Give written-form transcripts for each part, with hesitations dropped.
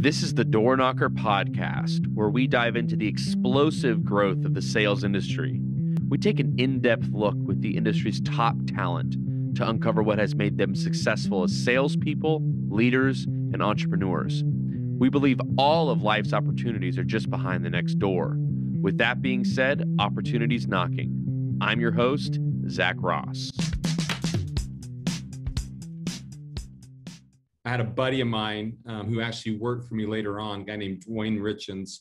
This is the Door Knocker Podcast, where we dive into the explosive growth of the sales industry. We take an in-depth look with the industry's top talent to uncover what has made them successful as salespeople, leaders, and entrepreneurs. We believe all of life's opportunities are just behind the next door. With that being said, opportunities knocking. I'm your host, Zach Ross. I had a buddy of mine who actually worked for me later on, a guy named Dwayne Richens.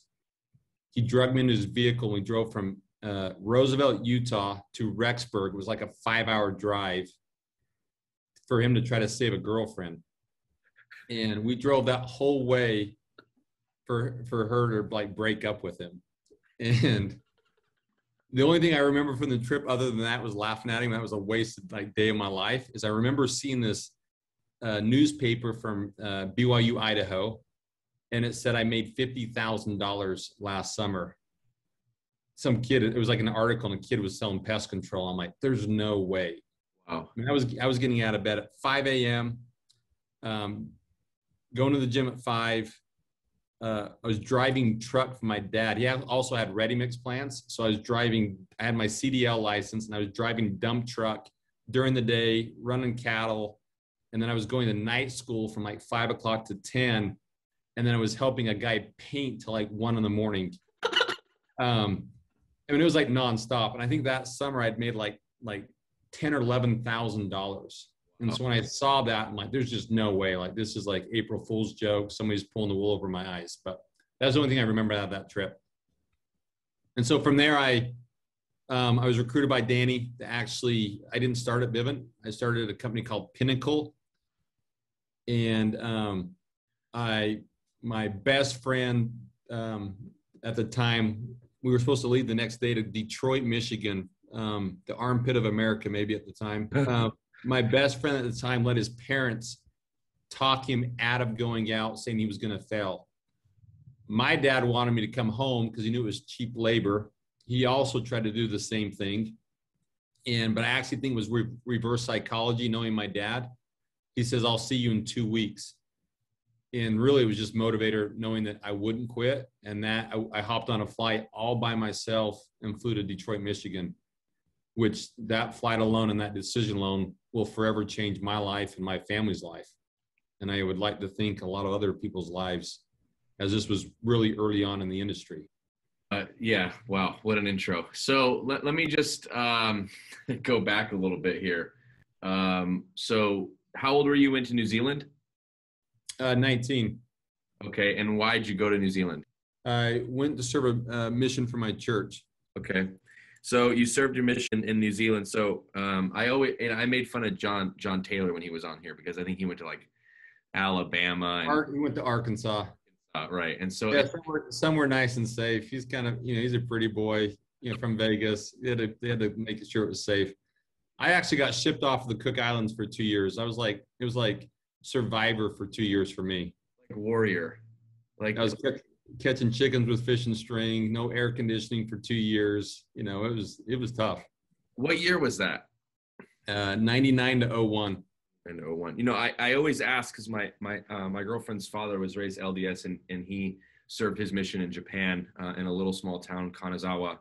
He drugged me into his vehicle. We drove from Roosevelt, Utah to Rexburg. It was like a 5-hour drive for him to try to save a girlfriend. And we drove that whole way for her to like break up with him. And the only thing I remember from the trip other than that was laughing at him. That was a wasted like day of my life. Is I remember seeing this newspaper from BYU, Idaho, and it said I made $50,000 last summer. Some kid, it was like an article, and a kid was selling pest control. I'm like, there's no way. Wow. I mean, I was getting out of bed at 5 a.m., going to the gym at 5. I was driving truck for my dad. He also had ready mix plants, so I had my CDL license, and I was driving dump truck during the day, running cattle. And then I was going to night school from like 5 o'clock to 10. And then I was helping a guy paint till like 1 a.m. I mean, it was like nonstop. And I think that summer I'd made like $10,000 or $11,000. And so when I saw that, I'm like, there's just no way. Like, this is like April Fool's joke. Somebody's pulling the wool over my eyes. But that's the only thing I remember out of that trip. And so from there, I was recruited by Danny to actually, I didn't start at Vivint. I started at a company called Pinnacle. And my best friend at the time, we were supposed to leave the next day to Detroit, Michigan, the armpit of America, maybe at the time. My best friend at the time let his parents talk him out of going out, saying he was going to fail. My dad wanted me to come home because he knew it was cheap labor. He also tried to do the same thing. But I actually think it was reverse psychology, knowing my dad. He says, I'll see you in 2 weeks. And really it was just motivator, knowing that I wouldn't quit. And that I hopped on a flight all by myself and flew to Detroit, Michigan, which that flight alone and that decision alone will forever change my life and my family's life. And I would like to think a lot of other people's lives, as this was really early on in the industry. Yeah. Wow. What an intro. So let me just go back a little bit here. So how old were you into New Zealand? 19. Okay. And why'd you go to New Zealand? I went to serve a mission for my church. Okay. So you served your mission in New Zealand. So I made fun of John Taylor when he was on here, because I think he went to like Alabama. He went to Arkansas. Right. And so yeah, somewhere nice and safe. He's kind of, he's a pretty boy, from Vegas. They had to make sure it was safe. I actually got shipped off of the Cook Islands for 2 years. It was like Survivor for 2 years for me. Like warrior. Like I was catching chickens with fishing string, no air conditioning for 2 years. It was tough. What year was that? 99 to 01. And 01. I always ask, because my girlfriend's father was raised LDS, and he served his mission in Japan, in a little small town, Kanazawa.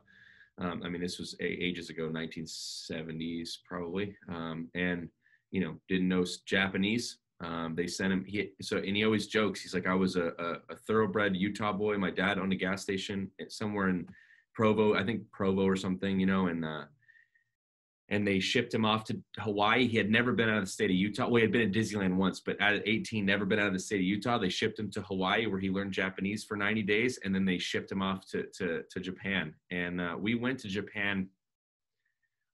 I mean, this was ages ago, 1970s probably. And didn't know Japanese. They sent him. And he always jokes. He's like, I was a thoroughbred Utah boy. My dad owned a gas station somewhere in Provo, I think Provo or something. And they shipped him off to Hawaii. He had never been out of the state of Utah. Well, he had been at Disneyland once, but at 18, never been out of the state of Utah. They shipped him to Hawaii, where he learned Japanese for 90 days. And then they shipped him off to Japan. And we went to Japan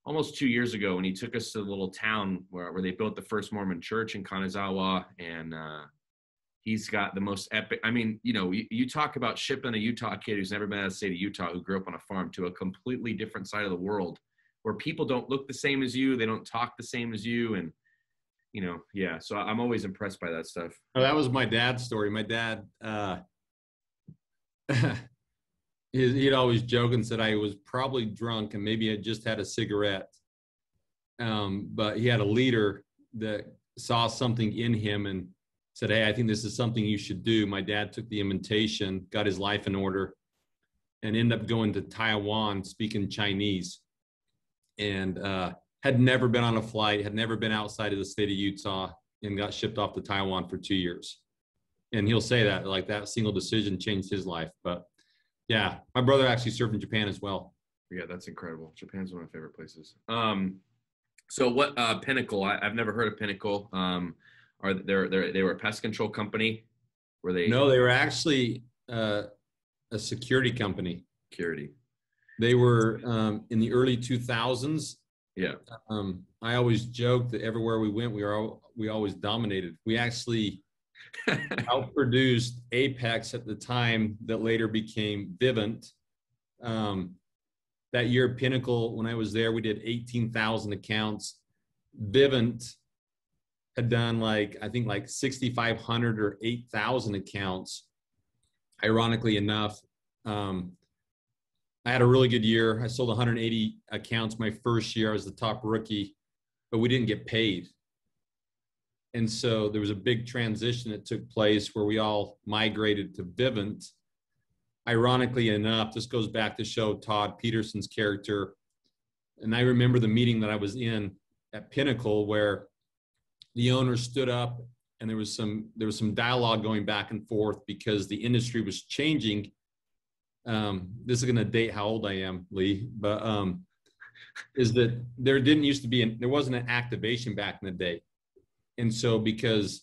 almost 2 years ago, and he took us to the little town where they built the first Mormon church in Kanazawa. And he's got the most epic, you talk about shipping a Utah kid who's never been out of the state of Utah, who grew up on a farm, to a completely different side of the world, where people don't look the same as you. They don't talk the same as you. And, yeah. So I'm always impressed by that stuff. Oh, that was my dad's story. My dad, he'd always joke and said I was probably drunk and maybe had just had a cigarette. But he had a leader that saw something in him and said, hey, I think this is something you should do. My dad took the invitation, got his life in order, and ended up going to Taiwan speaking Chinese, and had never been on a flight, had never been outside of the state of Utah, and got shipped off to Taiwan for 2 years. And he'll say that, like, that single decision changed his life. But yeah, my brother actually served in Japan as well. Yeah, that's incredible. Japan's one of my favorite places. So what Pinnacle? I've never heard of Pinnacle. They were a pest control company? Were they? No, they were actually a security company. Security. They were in the early 2000s. Yeah. I always joke that everywhere we went, we always dominated. We actually outproduced Apex at the time that later became Vivint. That year, Pinnacle, when I was there, we did 18,000 accounts. Vivint had done I think 6,500 or 8,000 accounts. Ironically enough, I had a really good year. I sold 180 accounts my first year. I was the top rookie, but we didn't get paid. And so there was a big transition that took place where we all migrated to Vivint. Ironically enough, this goes back to show Todd Peterson's character. And I remember the meeting that I was in at Pinnacle where the owner stood up and there was some dialogue going back and forth because the industry was changing. This is going to date how old I am, Lee, but is that there wasn't an activation back in the day. And so because,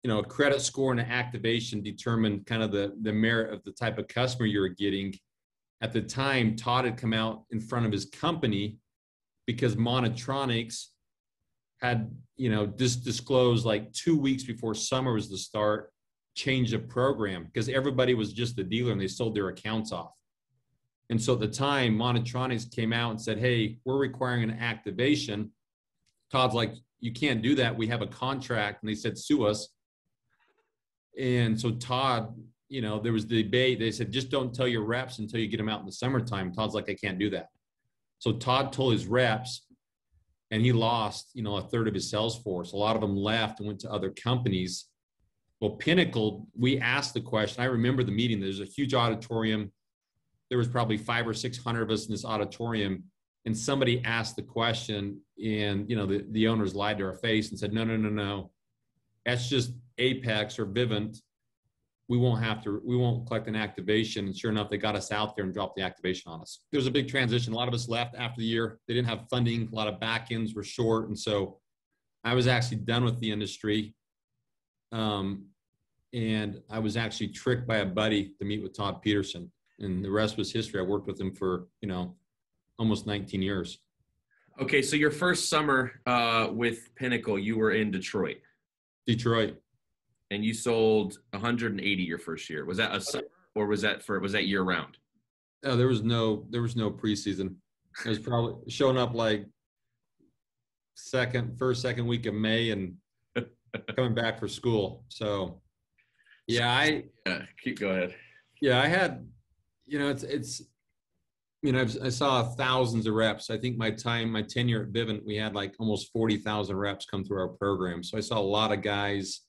a credit score and an activation determined kind of the merit of the type of customer you were getting. At the time, Todd had come out in front of his company because Monotronics had, just disclosed 2 weeks before summer was to start, change the program because everybody was just a dealer and they sold their accounts off. And so at the time, Monotronics came out and said, hey, we're requiring an activation. Todd's like, you can't do that. We have a contract. And they said, sue us. And so Todd, there was debate. They said, just don't tell your reps until you get them out in the summertime. Todd's like, I can't do that. So Todd told his reps and he lost, a third of his sales force. A lot of them left and went to other companies. Well, Pinnacle, we asked the question. I remember the meeting. There's a huge auditorium. There was probably 500 or 600 of us in this auditorium. And somebody asked the question and, the owners lied to our face and said, no. That's just Apex or Vivint. We won't collect an activation. And sure enough, they got us out there and dropped the activation on us. There was a big transition. A lot of us left after the year. They didn't have funding. A lot of back ends were short. And so I was actually done with the industry. And I was actually tricked by a buddy to meet with Todd Peterson. And the rest was history. I worked with him for, almost 19 years. Okay. So your first summer with Pinnacle, you were in Detroit. And you sold 180 your first year. Was that a summer or was that year round? Oh, there was no preseason. It was probably showing up second week of May and coming back for school. So yeah, go ahead. Yeah, I had, I saw thousands of reps. I think my tenure at Vivint, we had almost 40,000 reps come through our program. So I saw a lot of guys.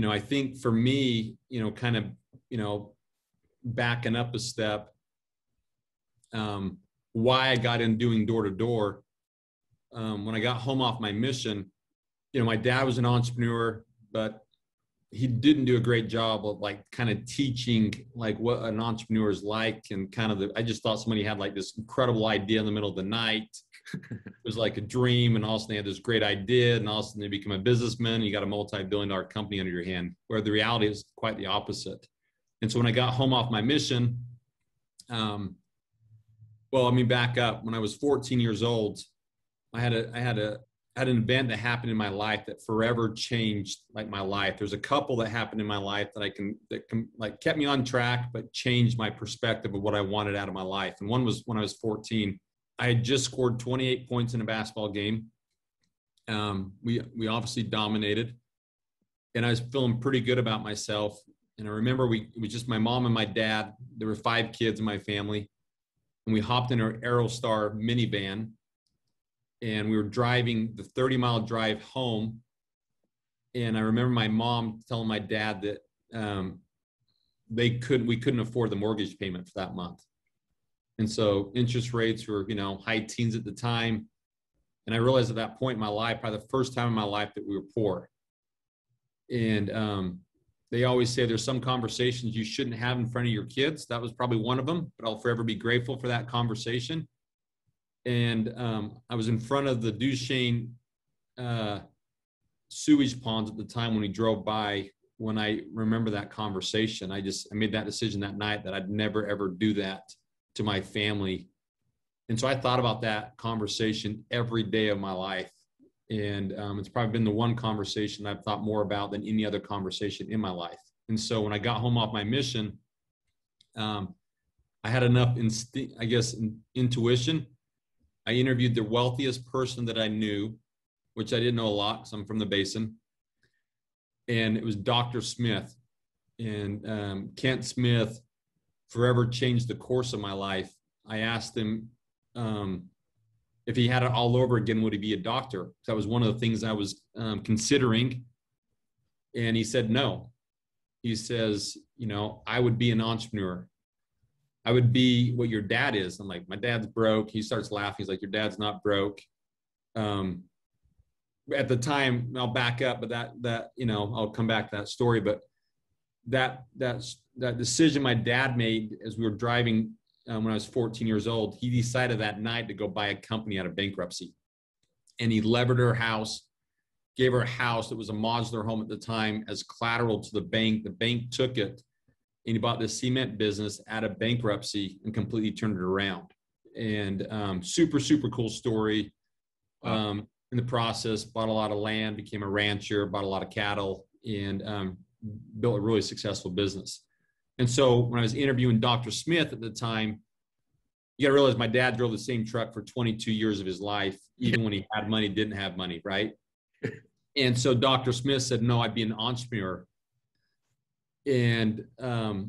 I think for me, kind of, backing up a step, why I got in doing door to door. When I got home off my mission, my dad was an entrepreneur, but he didn't do a great job of kind of teaching what an entrepreneur is like. And I just thought somebody had this incredible idea in the middle of the night. It was like a dream. And all of a sudden they had this great idea and all of a sudden they become a businessman and you got a multi-billion-dollar company under your hand, where the reality is quite the opposite. And so when I got home off my mission, back up. When I was 14 years old, I had an event that happened in my life that forever changed my life. There's a couple that happened in my life that kept me on track, but changed my perspective of what I wanted out of my life. And one was when I was 14, I had just scored 28 points in a basketball game. We obviously dominated and I was feeling pretty good about myself. And I remember it was just my mom and my dad. There were 5 kids in my family and we hopped in our Aerostar minivan. And we were driving the 30-mile drive home. And I remember my mom telling my dad that we couldn't afford the mortgage payment for that month. And so interest rates were, high teens at the time. And I realized at that point in my life, probably the first time in my life, that we were poor. And they always say there's some conversations you shouldn't have in front of your kids. That was probably one of them, but I'll forever be grateful for that conversation. And I was in front of the Duchesne sewage ponds at the time when we drove by. When I remember that conversation, I made that decision that night that I'd never, ever do that to my family. And so I thought about that conversation every day of my life. And it's probably been the one conversation I've thought more about than any other conversation in my life. And so when I got home off my mission, I had enough intuition. I interviewed the wealthiest person that I knew, which I didn't know a lot because I'm from the Basin. And it was Dr. Smith. And Kent Smith forever changed the course of my life. I asked him if he had it all over again, would he be a doctor? That was one of the things I was considering. And he said, no. He says, I would be an entrepreneur. I would be what your dad is. I'm like, my dad's broke. He starts laughing. He's like, your dad's not broke. At the time, I'll back up, but that I'll come back to that story. But that decision my dad made as we were driving when I was 14 years old, he decided that night to go buy a company out of bankruptcy. And he levered her house, gave her a house that was a modular home at the time as collateral to the bank. The bank took it, and he bought this cement business out of bankruptcy and completely turned it around. And super, super cool story. In the process, bought a lot of land, became a rancher, bought a lot of cattle, and built a really successful business. And so when I was interviewing Dr. Smith at the time, you got to realize my dad drove the same truck for 22 years of his life, even when he had money, didn't have money, right? And so Dr. Smith said, no, I'd be an entrepreneur. And I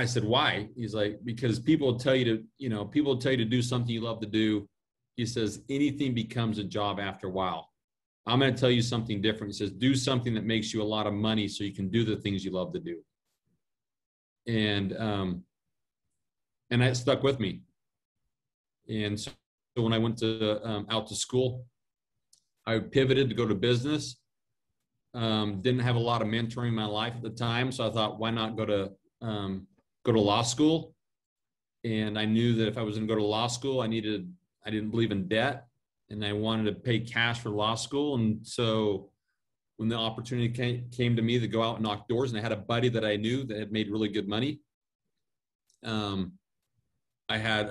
said, why? He's like, because people tell you to do something you love to do. He says, anything becomes a job after a while. I'm going to tell you something different. He says, do something that makes you a lot of money so you can do the things you love to do. And that stuck with me. And so when I went to out to school, I pivoted to go to business. Didn't have a lot of mentoring in my life at the time. So I thought, why not go to law school? And I knew that if I was going to go to law school, I didn't believe in debt, and I wanted to pay cash for law school. And so when the opportunity came to me to go out and knock doors, and I had a buddy that I knew that had made really good money, I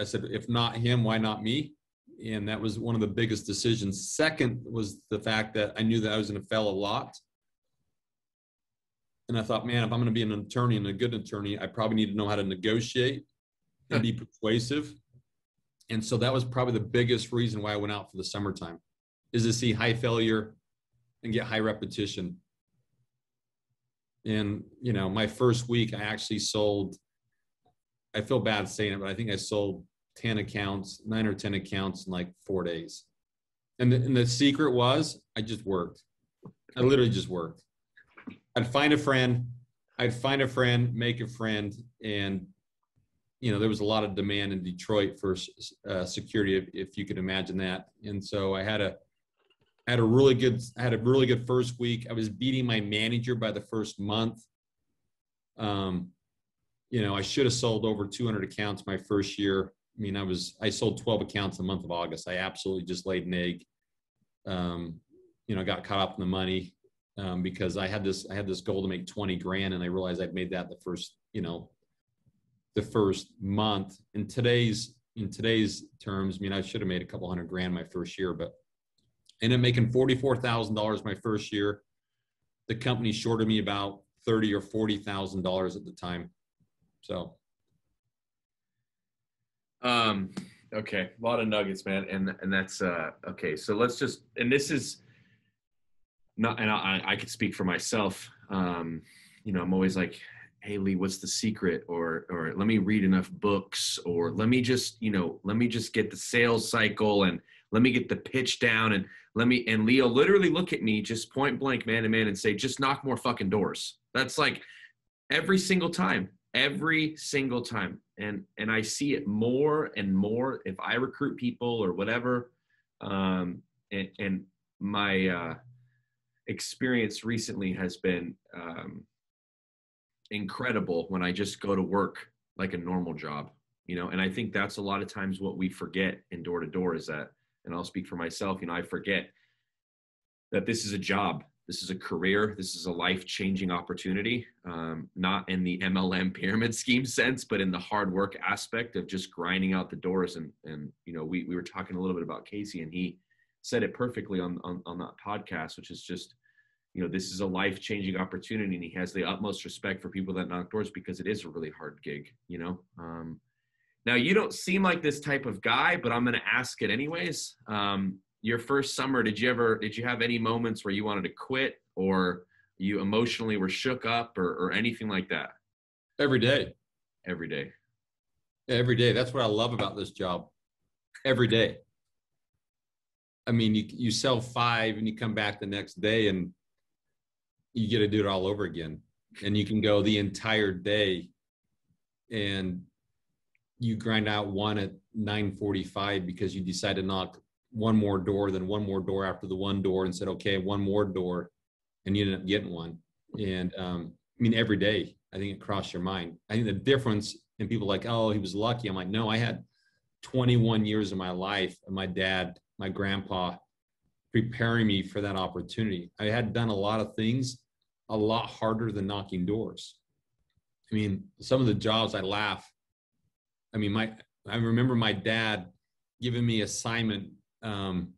said, if not him, why not me? And that was one of the biggest decisions. Second was the fact that I knew that I was going to fail a lot. And I thought, man, if I'm going to be an attorney and a good attorney, I probably need to know how to negotiate and be persuasive. And so that was probably the biggest reason why I went out for the summertime, is to see high failure and get high repetition. And, my first week, I actually sold, I feel bad saying it, but I think I sold 9 or 10 accounts in like 4 days. And the secret was I just worked. I literally just worked. I'd find a friend, make a friend. And, there was a lot of demand in Detroit for security, if you could imagine that. And so I had a really good first week. I was beating my manager by the first month. I should have sold over 200 accounts my first year. I mean, I sold 12 accounts in the month of August. I absolutely just laid an egg. Got caught up in the money because I had this goal to make 20 grand, and I realized I'd made that the first month. In today's terms, I should have made a couple $100 grand my first year, but I ended up making $44,000 my first year. The company shorted me about $30,000 or $40,000 at the time. So, okay, a lot of nuggets, man, and that's okay. So let's just, and this is not, and I could speak for myself. I'm always like, hey Lee, what's the secret? Or let me read enough books, or let me just get the sales cycle, and Let me get the pitch down and and Leo literally look at me just point blank, man to man, and say, just knock more fucking doors. That's like every single time. And I see it more and more if I recruit people or whatever. And my experience recently has been incredible when I just go to work like a normal job, and I think that's a lot of times what we forget in door to door is that, and I'll speak for myself, I forget that this is a job. This is a career. This is a life-changing opportunity, not in the MLM pyramid scheme sense, but in the hard work aspect of just grinding out the doors. And we were talking a little bit about Casey, and he said it perfectly on that podcast, which is just, this is a life-changing opportunity, and he has the utmost respect for people that knock doors because it is a really hard gig, Now, you don't seem like this type of guy, but I'm going to ask it anyways. Your first summer, did you have any moments where you wanted to quit, or you emotionally were shook up, or anything like that? Every day. Every day. Every day. That's what I love about this job. Every day. I mean, you sell 5 and you come back the next day and you get to do it all over again. And you can go the entire day and you grind out one at 9:45 because you decide to knock one more door, then one more door after the one door, and said, okay, one more door, and you ended up getting one. And every day, I think it crossed your mind. I think the difference in people like, oh, he was lucky. I'm like, no, I had 21 years of my life and my dad, my grandpa, preparing me for that opportunity. I had done a lot of things a lot harder than knocking doors. Some of the jobs I laugh. I remember my dad giving me assignment, and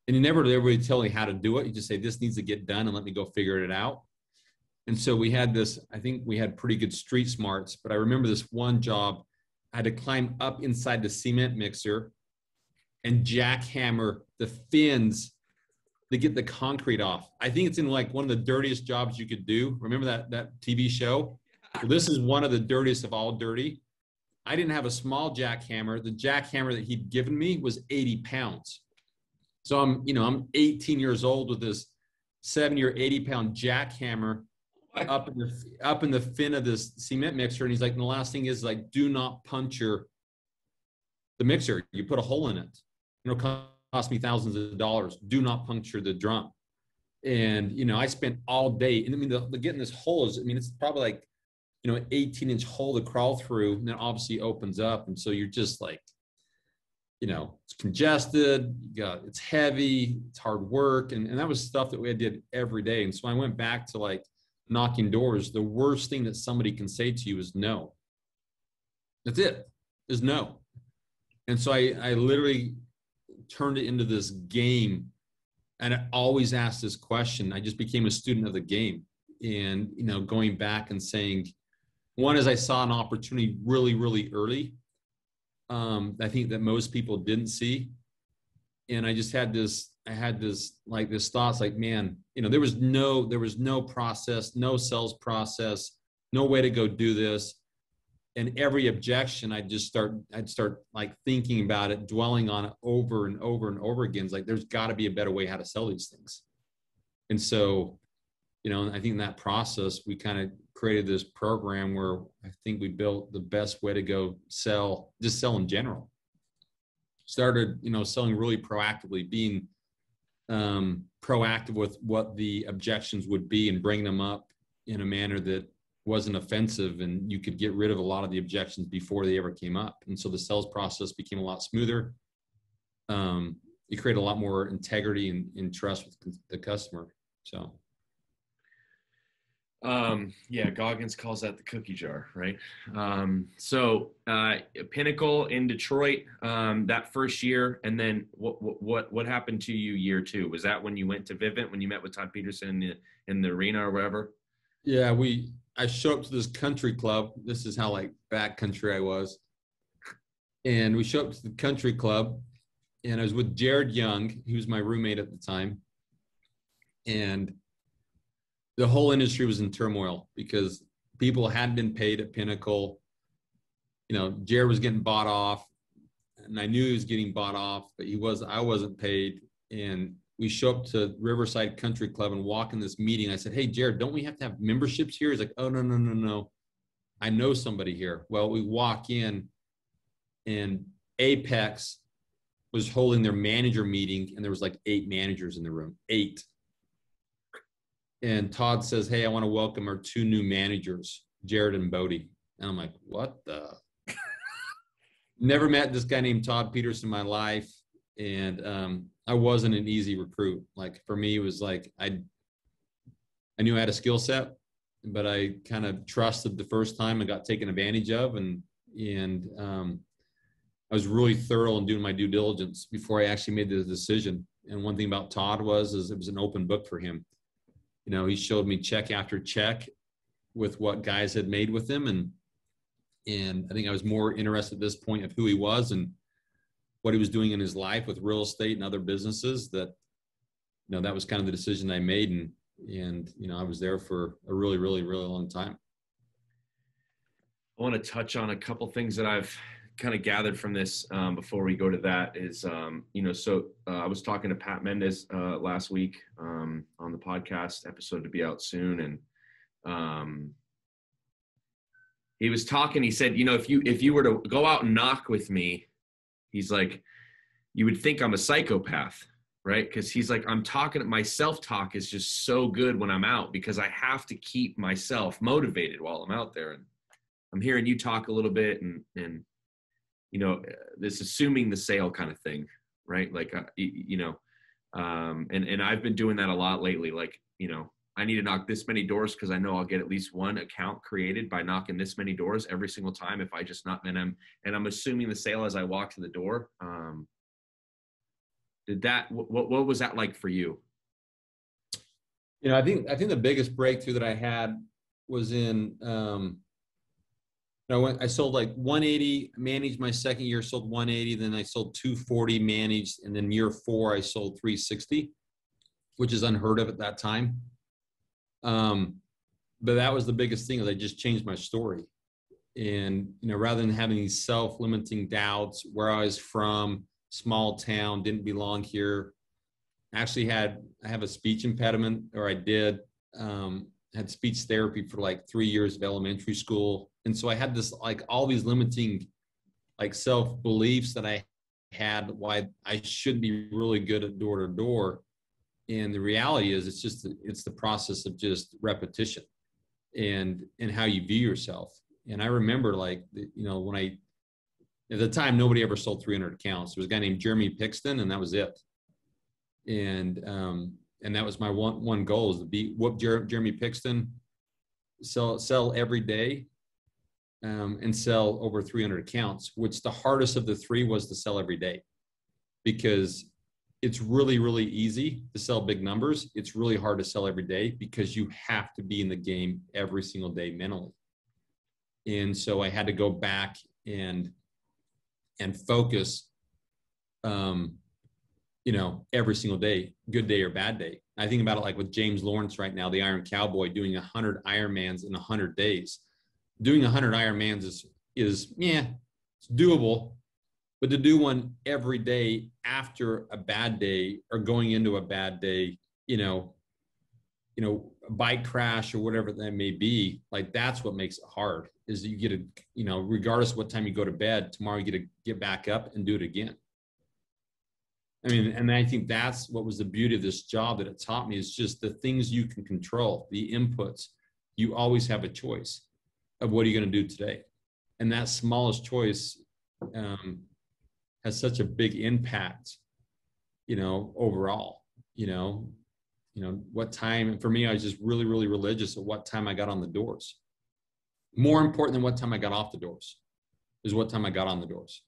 he never really tell me how to do it. He just say, this needs to get done and let me go figure it out. And so we had this, I think we had pretty good street smarts, but I remember this one job, I had to climb up inside the cement mixer and jackhammer the fins to get the concrete off. I think it's in like one of the dirtiest jobs you could do. Remember that TV show? Well, this is one of the dirtiest of all dirty. I didn't have a small jackhammer. The jackhammer that he'd given me was 80 pounds. So I'm 18 years old with this 70 or 80 pound jackhammer up in the fin of this cement mixer. And he's like, and the last thing is like, do not puncture the mixer. You put a hole in it. It'll cost me thousands of dollars. Do not puncture the drum. And, I spent all day. And the getting this hole is, it's probably like, an 18-inch hole to crawl through, and then obviously opens up. And so you're just like, it's congested, it's heavy, it's hard work. And that was stuff that we did every day. And so I went back to like knocking doors. The worst thing that somebody can say to you is no. That's it, is no. And so I literally turned it into this game. And I always asked this question. I just became a student of the game. And, going back and saying, one is I saw an opportunity really, really early. I think that most people didn't see. And I just had this thoughts like, man, there was no process, no sales process, no way to go do this. And every objection, I'd start like thinking about it, dwelling on it over and over and over again. It's like, there's got to be a better way how to sell these things. And so, I think in that process, we kind of created this program where I think we built the best way to go sell in general. Started, selling really proactively, being proactive with what the objections would be and bring them up in a manner that wasn't offensive, and you could get rid of a lot of the objections before they ever came up. And so the sales process became a lot smoother. You create a lot more integrity and trust with the customer. So. Goggins calls that the cookie jar, right? So Pinnacle in Detroit, that first year, and then what happened to you year 2? Was that when you went to Vivint, when you met with Todd Peterson in the arena or wherever? Yeah, I showed up to this country club. This is how like backcountry I was. And we showed up to the country club, and I was with Jared Young. He was my roommate at the time. And the whole industry was in turmoil because people hadn't been paid at Pinnacle. Jared was getting bought off. and I knew he was getting bought off, but I wasn't paid. And we show up to Riverside Country Club and walk in this meeting. I said, "Hey, Jared, don't we have to have memberships here?" He's like, "Oh, no, no, no, no. I know somebody here." Well, we walk in, and Apex was holding their manager meeting, and there was like 8 managers in the room, 8. And Todd says, "Hey, I want to welcome our 2 new managers, Jared and Bowdy." And I'm like, "What the?" Never met this guy named Todd Peterson in my life. And I wasn't an easy recruit. Like for me, it was like, I knew I had a skill set, but I kind of trusted the first time and got taken advantage of. And I was really thorough in doing my due diligence before I actually made the decision. And one thing about Todd is it was an open book for him. You know, he showed me check after check with what guys had made with him. And I think I was more interested at this point of who he was and what he was doing in his life with real estate and other businesses. That, you know, that was kind of the decision I made. And you know, I was there for a really, really, really long time. I want to touch on a couple things that I've kind of gathered from this before we go to that is, you know, so I was talking to Pat Mendez last week on the podcast episode to be out soon. And he was talking, he said, you know, if you were to go out and knock with me, he's like, you would think I'm a psychopath, right? Because he's like, my self-talk is just so good when I'm out because I have to keep myself motivated while I'm out there. And I'm hearing you talk a little bit and you know, this assuming the sale kind of thing, right? Like, you know, and I've been doing that a lot lately. Like, you know, I need to knock this many doors because I know I'll get at least one account created by knocking this many doors every single time. If I just not, and I'm assuming the sale as I walk to the door. What was that like for you? You know, I think the biggest breakthrough that I had was in, I sold like 180, managed my second year, sold 180, then I sold 240 managed, and then year 4 I sold 360, which is unheard of at that time. But that was the biggest thing, is I just changed my story. And, you know, rather than having these self-limiting doubts, where I was from, small town, didn't belong here. Actually I have a speech impediment, or I did, had speech therapy for like 3 years of elementary school. And so I had this, like all these limiting, like self-beliefs that I had, why I should be really good at door to door. And the reality is it's the process of just repetition and how you view yourself. And I remember, like, you know, when at the time, nobody ever sold 300 accounts. There was a guy named Jeremy Pixton, and that was it. And that was my one goal, is to whoop Jeremy Pixton, sell every day, and sell over 300 accounts, which the hardest of the 3 was to sell every day, because it's really, really easy to sell big numbers. It's really hard to sell every day because you have to be in the game every single day mentally. And so I had to go back and focus, you know, every single day, good day or bad day. I think about it like with James Lawrence right now, the Iron Cowboy, doing 100 Ironmans in 100 days. Doing 100 Ironmans is it's doable, but to do one every day after a bad day or going into a bad day, you know, a bike crash or whatever that may be, like that's what makes it hard, is you get to, you know, regardless of what time you go to bed, tomorrow you get to get back up and do it again. I mean, and I think that's what was the beauty of this job that it taught me, is just the things you can control, the inputs. You always have a choice of what are you going to do today. And that smallest choice has such a big impact, you know, overall, you know, what time. And for me, I was just really, really religious at what time I got on the doors. More important than what time I got off the doors is what time I got on the doors.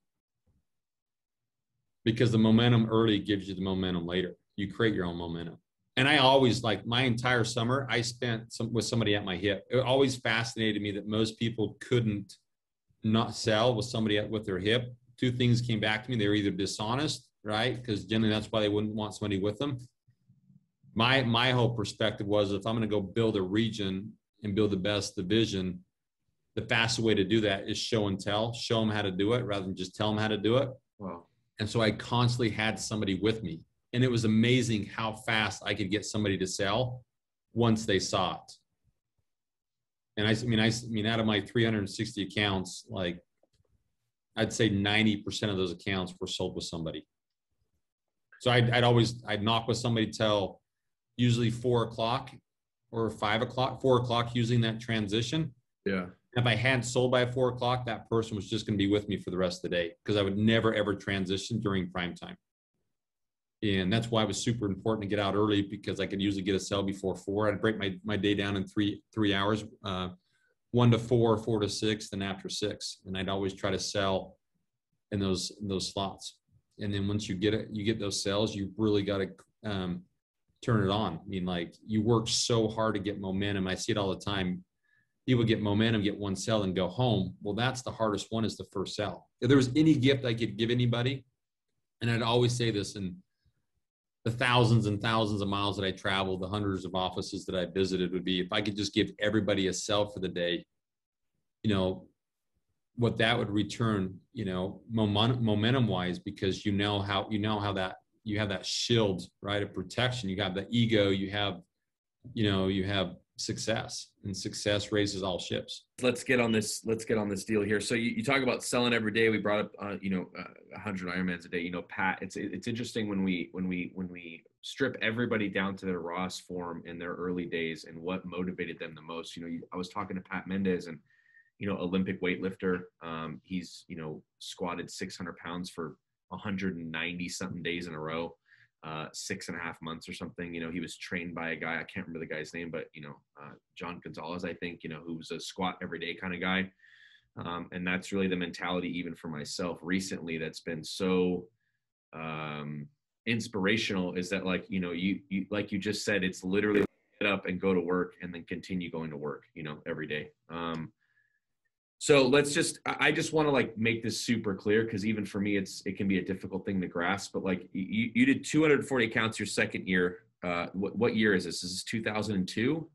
Because the momentum early gives you the momentum later. You create your own momentum. And I always, like, my entire summer, I spent with somebody at my hip. It always fascinated me that most people couldn't not sell with somebody with their hip. 2 things came back to me. They were either dishonest, right? Because generally that's why they wouldn't want somebody with them. My whole perspective was, if I'm going to go build a region and build the best division, the fastest way to do that is show and tell. Show them how to do it rather than just tell them how to do it. Wow. And so I constantly had somebody with me. And it was amazing how fast I could get somebody to sell once they saw it. And I mean, out of my 360 accounts, like I'd say 90% of those accounts were sold with somebody. So I'd knock with somebody till usually 4 o'clock or 5 o'clock, 4 o'clock, using that transition. Yeah. If I hadn't sold by 4 o'clock, that person was just going to be with me for the rest of the day, because I would never, ever transition during prime time. And that's why it was super important to get out early, because I could usually get a sale before 4. I'd break my day down in three hours, 1 to 4, 4 to 6, then after 6. And I'd always try to sell in those slots. And then once you get those sales, you really got to turn it on. I mean, like, you work so hard to get momentum. I see it all the time. People get momentum, get one sale, and go home. Well, that's the hardest one, is the first sale. If there was any gift I could give anybody, and I'd always say this, in the thousands and thousands of miles that I traveled, the hundreds of offices that I visited, would be if I could just give everybody a sale for the day, you know, what that would return, you know, momentum wise, because you know how that you have that shield, right, of protection. You got the ego, you have success, and success raises all ships. Let's get on this deal here. So you talk about selling every day. We brought up 100 Ironmans a day. You know, Pat, it's interesting when we strip everybody down to their rawest form in their early days and what motivated them the most. You know, I was talking to Pat Mendez, and Olympic weightlifter. He's squatted 600 pounds for 190 something days in a row. 6.5 months or something. He was trained by a guy, I can't remember the guy's name, but John Gonzalez, I think, who was a squat every day kind of guy. And that's really the mentality, even for myself recently, that's been so inspirational, is that, like, you like you just said, it's literally get up and go to work and then continue going to work, every day. So I just want to, like, make this super clear, because even for me, it can be a difficult thing to grasp. But, like, you did 240 accounts your second year. What year is this? Is this 2002?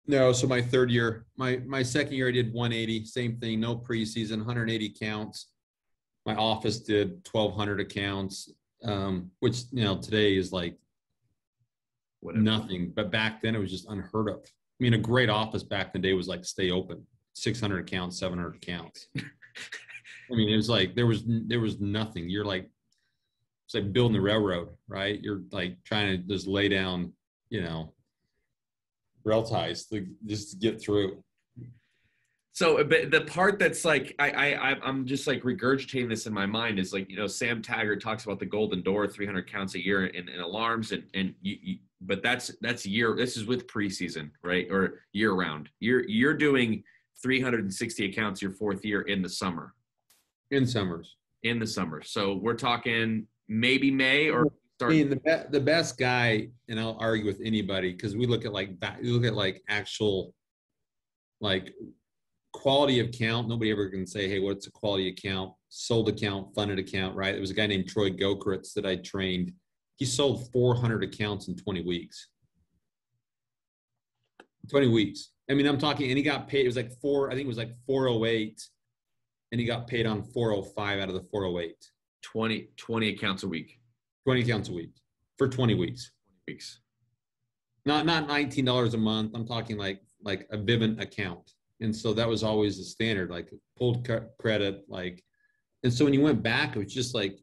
No, so my third year, my second year, I did 180, same thing, no preseason, 180 counts. My office did 1,200 accounts, which today is like whatever. Nothing. But back then, it was just unheard of. I mean, a great office back in the day was like stay open. 600 accounts, 700 accounts. I mean, it was like there was nothing. It's like building the railroad, right? You're like trying to just lay down, rail ties just to get through. So, but the part that's like I'm just like regurgitating this in my mind is, like, Sam Taggart talks about the golden door, 300 counts a year in alarms, and but that's year. This is with preseason, right, or year round. You're doing 360 accounts your fourth year in the summer. In the summer. So we're talking maybe May or start. I mean, the best guy, and I'll argue with anybody, because we look at actual, like, quality of count. Nobody ever can say, hey, what's a quality account, sold account, funded account, right? There was a guy named Troy Gokritz that I trained. He sold 400 accounts in 20 weeks. 20 weeks. I mean, I'm talking, and he got paid. It was like 408, and he got paid on 405 out of the 408. 20 accounts a week. 20 accounts a week for 20 weeks. Not $19 a month. I'm talking like a Vivint account. And so that was always the standard, like pulled credit, like. And so when you went back, it was just like,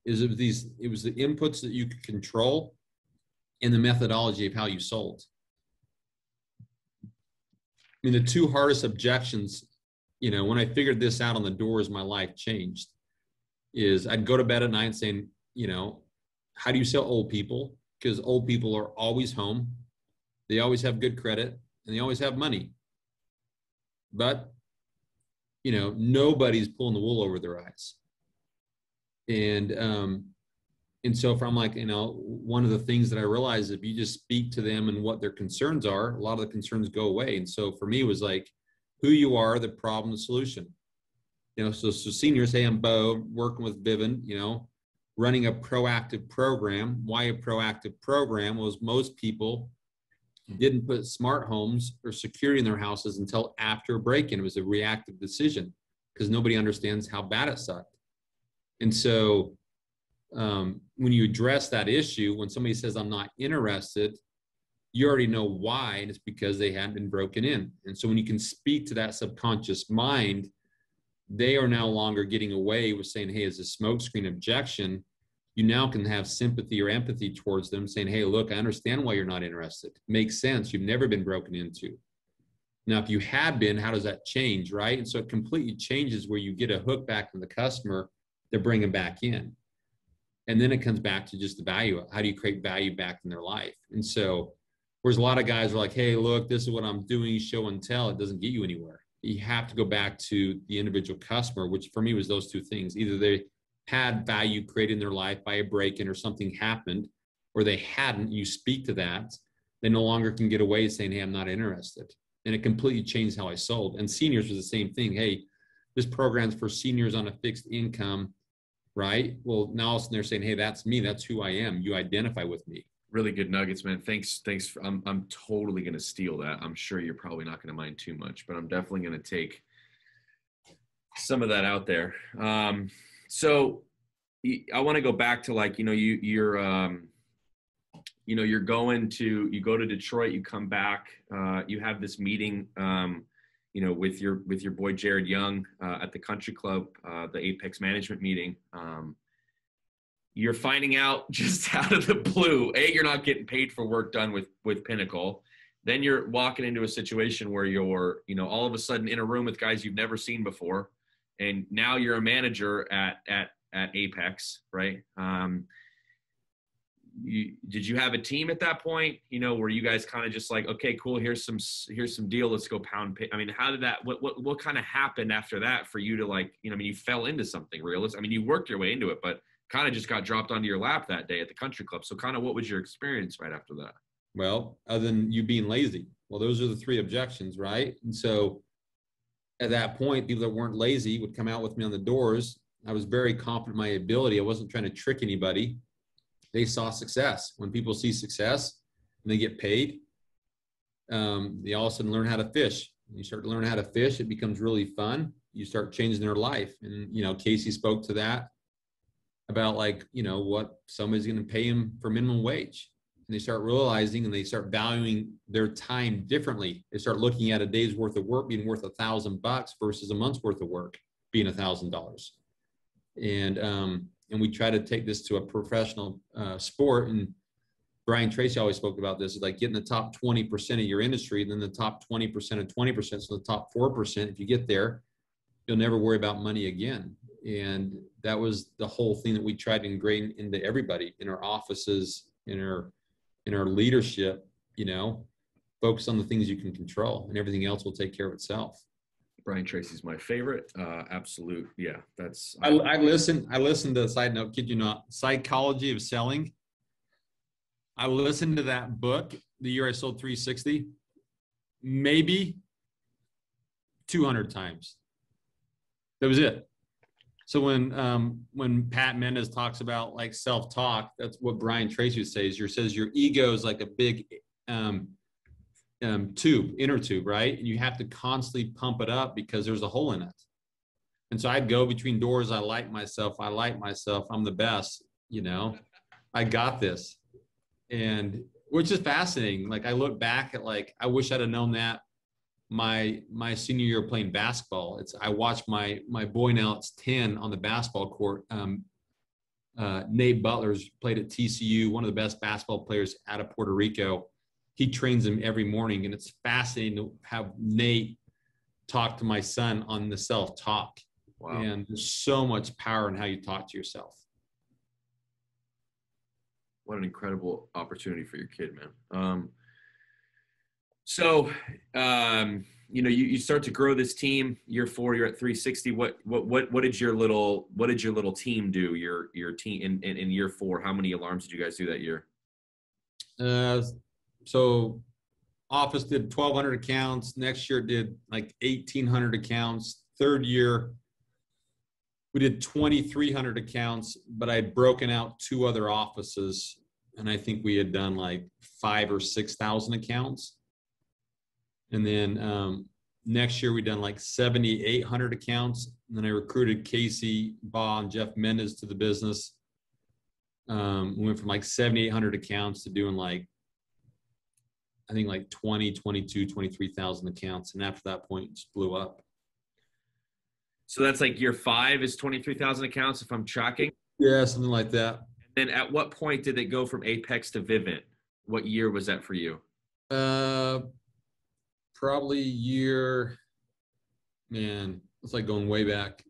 it was the inputs that you could control and the methodology of how you sold. I mean, the two hardest objections, when I figured this out on the doors, my life changed, is I'd go to bed at night saying, how do you sell old people? Because old people are always home. They always have good credit, and they always have money. But, nobody's pulling the wool over their eyes. And so from, like, one of the things that I realized, if you just speak to them and what their concerns are, a lot of the concerns go away. And so for me, it was like, who you are, the problem, the solution. So seniors, hey, I'm Bo, working with Vivint, running a proactive program. Why a proactive program? Was most people didn't put smart homes or security in their houses until after a break-in. It was a reactive decision because nobody understands how bad it sucked. And so when you address that issue, when somebody says, I'm not interested, you already know why, and it's because they hadn't been broken in. And so when you can speak to that subconscious mind, they are no longer getting away with saying, hey, it's a smokescreen objection. You now can have sympathy or empathy towards them, saying, hey, look, I understand why you're not interested. Makes sense. You've never been broken into. Now, if you had been, how does that change, right? And so it completely changes where you get a hook back from the customer to bring them back in. And then it comes back to just the value. How do you create value back in their life? And so whereas a lot of guys are like, hey, look, this is what I'm doing, show and tell, it doesn't get you anywhere. You have to go back to the individual customer, which for me was those two things. Either they had value created in their life by a break-in or something happened, or they hadn't, you speak to that, they no longer can get away saying, hey, I'm not interested. And it completely changed how I sold. And seniors was the same thing. Hey, this program's for seniors on a fixed income, right? Well, now all of a sudden they're saying, hey, that's me. That's who I am. You identify with me. Really good nuggets, man. Thanks. I'm totally going to steal that. I'm sure you're probably not going to mind too much, but I'm definitely going to take some of that out there. So I want to go back to like, you go to Detroit, you come back, you have this meeting, with your boy, Jared Young, at the country club, the Apex management meeting. You're finding out just out of the blue, you're not getting paid for work done with Pinnacle. Then you're walking into a situation where you're, all of a sudden in a room with guys you've never seen before. And now you're a manager at Apex, right? Did you have a team at that point, where you guys kind of just like, okay, cool, here's some deal, let's go pound pay. I mean, how did that, what kind of happened after that for you to like, you fell into something realistic? I mean, you worked your way into it, but kind of just got dropped onto your lap that day at the country club. So kind of what was your experience right after that? Well, other than you being lazy. Well, those are the three objections, right? And so at that point, people that weren't lazy would come out with me on the doors. I was very confident in my ability. I wasn't trying to trick anybody. They saw success. When people see success and they get paid, they all of a sudden learn how to fish. When you start to learn how to fish, it becomes really fun. You start changing their life. And, Casey spoke to that about like, what somebody's going to pay them for minimum wage. And they start realizing and they start valuing their time differently. They start looking at a day's worth of work being worth $1,000 versus a month's worth of work being $1,000. And we try to take this to a professional sport. And Brian Tracy always spoke about this, is like getting the top 20% of your industry, then the top 20% of 20%. So the top 4%, if you get there, you'll never worry about money again. And that was the whole thing that we tried to ingrain into everybody in our offices, in our leadership, focus on the things you can control and everything else will take care of itself. Brian Tracy's my favorite. Absolute. Yeah, that's. I listened to, side note, kid you not, Psychology of Selling. I listened to that book the year I sold 360, maybe 200 times. That was it. So when Pat Mendez talks about like self-talk, that's what Brian Tracy says. Says your ego is like a big inner tube, right? And you have to constantly pump it up because there's a hole in it. And so I'd go between doors. I like myself. I'm the best, I got this. And which is fascinating. Like I look back at like, I wish I'd have known that my senior year playing basketball. I watched my boy, now it's 10, on the basketball court. Nate Butler's played at TCU, one of the best basketball players out of Puerto Rico. He trains him every morning, and it's fascinating to have Nate talk to my son on the self-talk. Wow. And there's so much power in how you talk to yourself. What an incredible opportunity for your kid, man. You start to grow this team. Year 4, you're at 360. What did your little team do? Your team in year 4. How many alarms did you guys do that year? So office did 1,200 accounts. Next year did like 1,800 accounts. Third year, we did 2,300 accounts, but I'd broken out 2 other offices, and I think we had done like 5,000 or 6,000 accounts. And then Next year, we done like 7,800 accounts. And then I recruited Casey Baugh and Jeff Mendez to the business. We went from like 7,800 accounts to doing like, I think like 23,000 accounts. And after that point, it just blew up. So that's like year 5 is 23,000 accounts, if I'm tracking. Yeah, something like that. And then at what point did it go from Apex to Vivint? What year was that for you? Probably year, man, it's like going way back.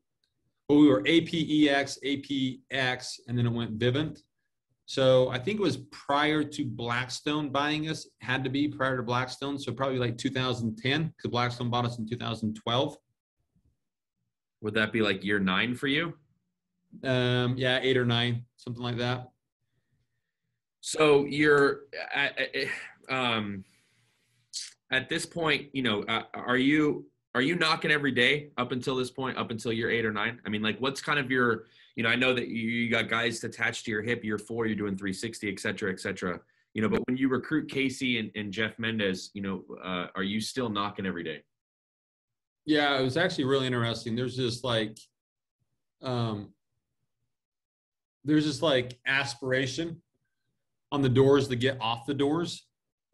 Well, we were APEX, APX, and then it went Vivint. So I think it was prior to Blackstone buying us, had to be prior to Blackstone. So probably like 2010, because Blackstone bought us in 2012. Would that be like year 9 for you? Yeah, 8 or 9, something like that. So you're at this point, you know, are you knocking every day up until this point, up until year 8 or 9? I mean, like, what's kind of your, you know, I know that you got guys attached to your hip. Year 4, you're doing 360, et cetera, et cetera. You know, but when you recruit Casey and Jeff Mendez, you know, are you still knocking every day? Yeah, it was actually really interesting. There's just like aspiration on the doors to get off the doors.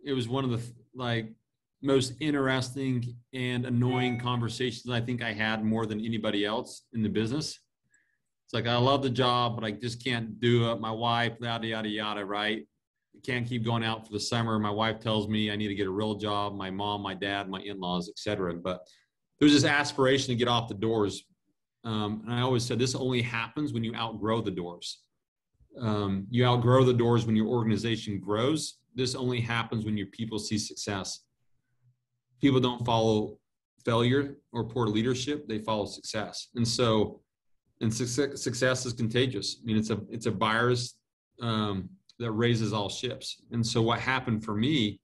It was one of the like most interesting and annoying conversations I think I had more than anybody else in the business. It's like, I love the job, but I just can't do it. My wife, yada, yada, yada, right? I can't keep going out for the summer. My wife tells me I need to get a real job. My mom, my dad, my in-laws, et cetera. But there's this aspiration to get off the doors. And I always said, this only happens when you outgrow the doors. You outgrow the doors when your organization grows. This only happens when your people see success. People don't follow failure or poor leadership. They follow success. And so, success is contagious. I mean, it's a virus that raises all ships. And so what happened for me,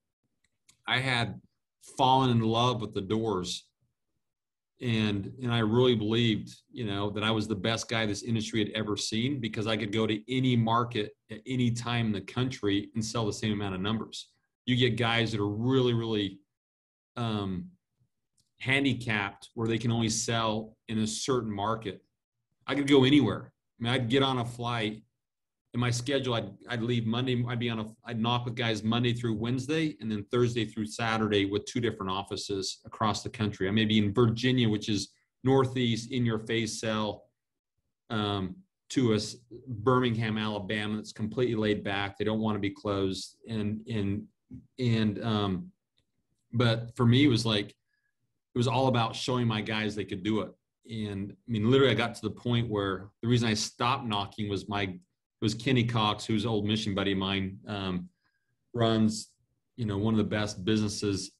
I had fallen in love with the doors. And I really believed, you know, that I was the best guy this industry had ever seen, because I could go to any market at any time in the country and sell the same amount of numbers. You get guys that are really, really handicapped where they can only sell in a certain market. I could go anywhere. I mean, I'd get on a flight. In my schedule, I'd leave Monday. I'd knock with guys Monday through Wednesday, and then Thursday through Saturday with 2 different offices across the country. I may be in Virginia, which is Northeast, in your face sell, to a Birmingham, Alabama, that's completely laid back. They don't want to be closed. But for me, it was all about showing my guys they could do it. And I mean, literally, I got to the point where the reason I stopped knocking was Kenny Cox, who's an old mission buddy of mine, runs, you know, one of the best businesses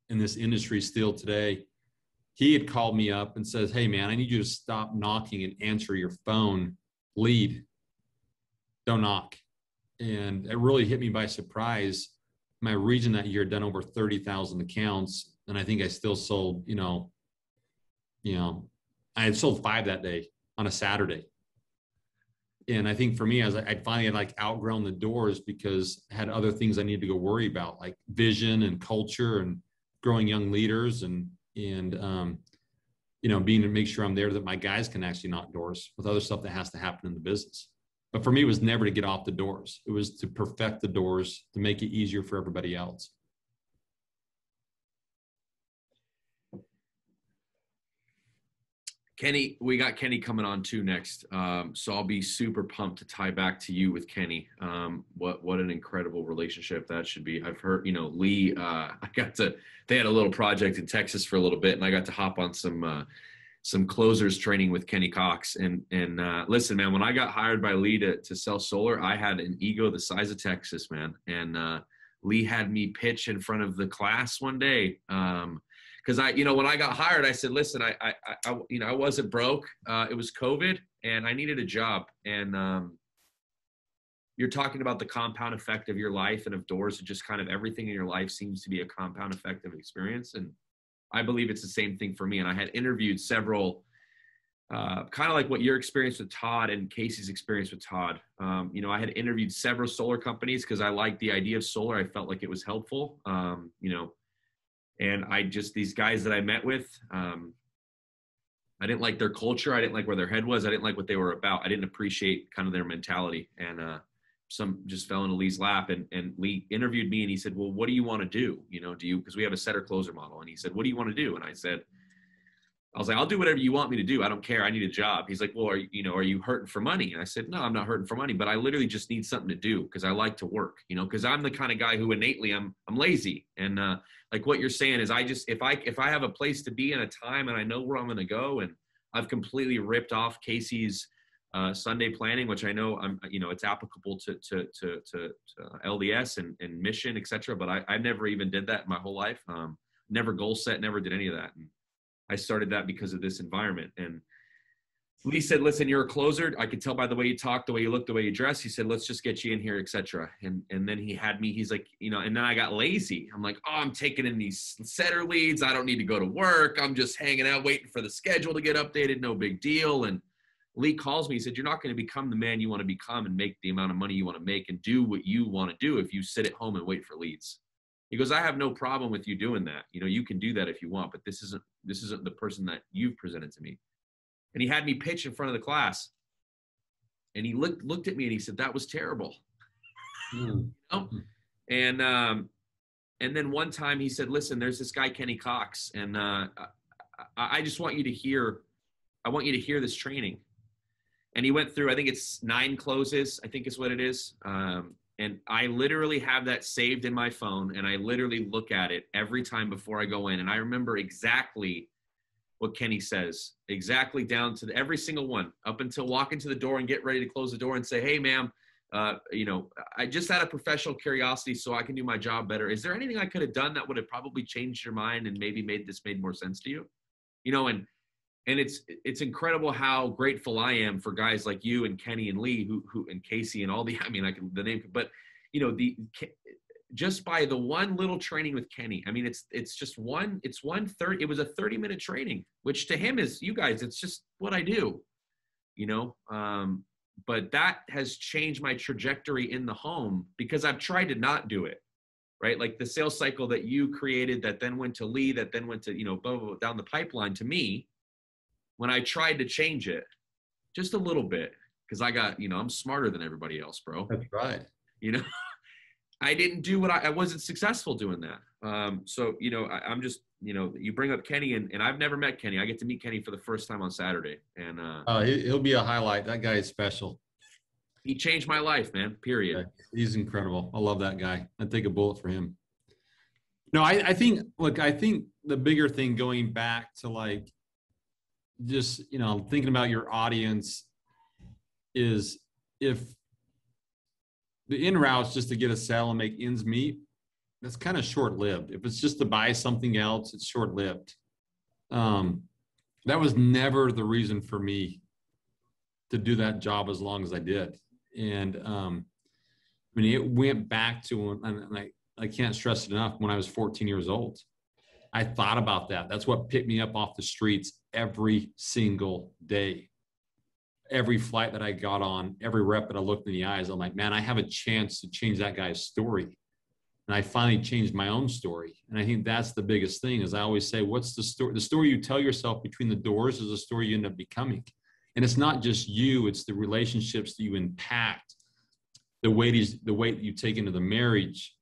in this industry still today. He had called me up and says, "Hey man, I need you to stop knocking and answer your phone. Lead. Don't knock." And it really hit me by surprise. My region that year had done over 30,000 accounts. And I think I still sold, you know, I had sold 5 that day on a Saturday. And I think for me, I finally had like outgrown the doors, because I had other things I needed to go worry about, like vision and culture and growing young leaders and you know, being to make sure I'm there that my guys can actually knock doors with other stuff that has to happen in the business. But for me, it was never to get off the doors. It was to perfect the doors, to make it easier for everybody else. Kenny, we got Kenny coming on too next. So I'll be super pumped to tie back to you with Kenny. What an incredible relationship that should be. I've heard, you know, Lee, they had a little project in Texas for a little bit, and I got to hop on some closers training with Kenny Cox. And listen, man, when I got hired by Lee to sell solar, I had an ego the size of Texas, man. And Lee had me pitch in front of the class one day. Because when I got hired, I said, listen, I wasn't broke. It was COVID, and I needed a job. And you're talking about the compound effect of your life and of doors, and just kind of everything in your life seems to be a compound effect of experience. And I believe it's the same thing for me. And I had interviewed several, kind of like what your experience with Todd and Casey's experience with Todd. I had interviewed several solar companies because I liked the idea of solar. I felt like it was helpful. And these guys that I met with, I didn't like their culture. I didn't like where their head was. I didn't like what they were about. I didn't appreciate kind of their mentality. And some just fell into Lee's lap. And Lee interviewed me and he said, well, what do you want to do? Because we have a setter closer model. And he said, what do you want to do? And I was like, I'll do whatever you want me to do. I don't care. I need a job. He's like, well, are you hurting for money? And I said, no, I'm not hurting for money, but I literally just need something to do because I like to work, because I'm the kind of guy who innately I'm lazy. And like what you're saying is if I have a place to be in a time and I know where I'm going to go, and I've completely ripped off Casey's Sunday planning, which I know it's applicable to LDS and mission, et cetera. But I never even did that in my whole life. Never goal set, never did any of that. And I started that because of this environment. And Lee said, listen, you're a closer. I could tell by the way you talk, the way you look, the way you dress. He said, let's just get you in here, et cetera. And then he had me, he's like, and then I got lazy. I'm like, I'm taking in these setter leads. I don't need to go to work. I'm just hanging out, waiting for the schedule to get updated. No big deal. And Lee calls me. He said, you're not going to become the man you want to become and make the amount of money you want to make and do what you want to do if you sit at home and wait for leads. He goes, I have no problem with you doing that. You can do that if you want, but this isn't the person that you've presented to me. And he had me pitch in front of the class. And he looked at me and he said, that was terrible. And then one time he said, listen, there's this guy, Kenny Cox. And I just want you to hear this training. And he went through, I think it's 9 closes, I think is what it is. And I literally have that saved in my phone, and I literally look at it every time before I go in. And I remember exactly what Kenny says, exactly down to every single one, up until walking to the door and get ready to close the door and say, hey, ma'am, I just had a professional curiosity so I can do my job better. Is there anything I could have done that would have probably changed your mind and maybe made more sense to you? And it's incredible how grateful I am for guys like you and Kenny and Lee who and Casey and all the name, but just by the one little training with Kenny, it was a 30-minute training, which to him is, you guys, it's just what I do, but that has changed my trajectory in the home because I've tried to not do it, right? Like the sales cycle that you created that then went to Lee, that then went to, blah, blah, blah, down the pipeline to me. When I tried to change it just a little bit, because I got, I'm smarter than everybody else, bro. That's right. I didn't do I wasn't successful doing that. So, I'm just, you bring up Kenny and I've never met Kenny. I get to meet Kenny for the first time on Saturday. And he'll be a highlight. That guy is special. He changed my life, man, period. Yeah, he's incredible. I love that guy. I'd take a bullet for him. No, I think the bigger thing going back to just, thinking about your audience is if the in route's just to get a sale and make ends meet, that's kind of short-lived. If it's just to buy something else, it's short-lived. That was never the reason for me to do that job as long as I did. And it went back to, and I can't stress it enough, when I was 14 years old. I thought about that. That's what picked me up off the streets every single day. Every flight that I got on, every rep that I looked in the eyes, I'm like, man, I have a chance to change that guy's story. And I finally changed my own story. And I think that's the biggest thing, is I always say, what's the story? The story you tell yourself between the doors is the story you end up becoming. And it's not just you, it's the relationships that you impact, the weight you take into the marriage,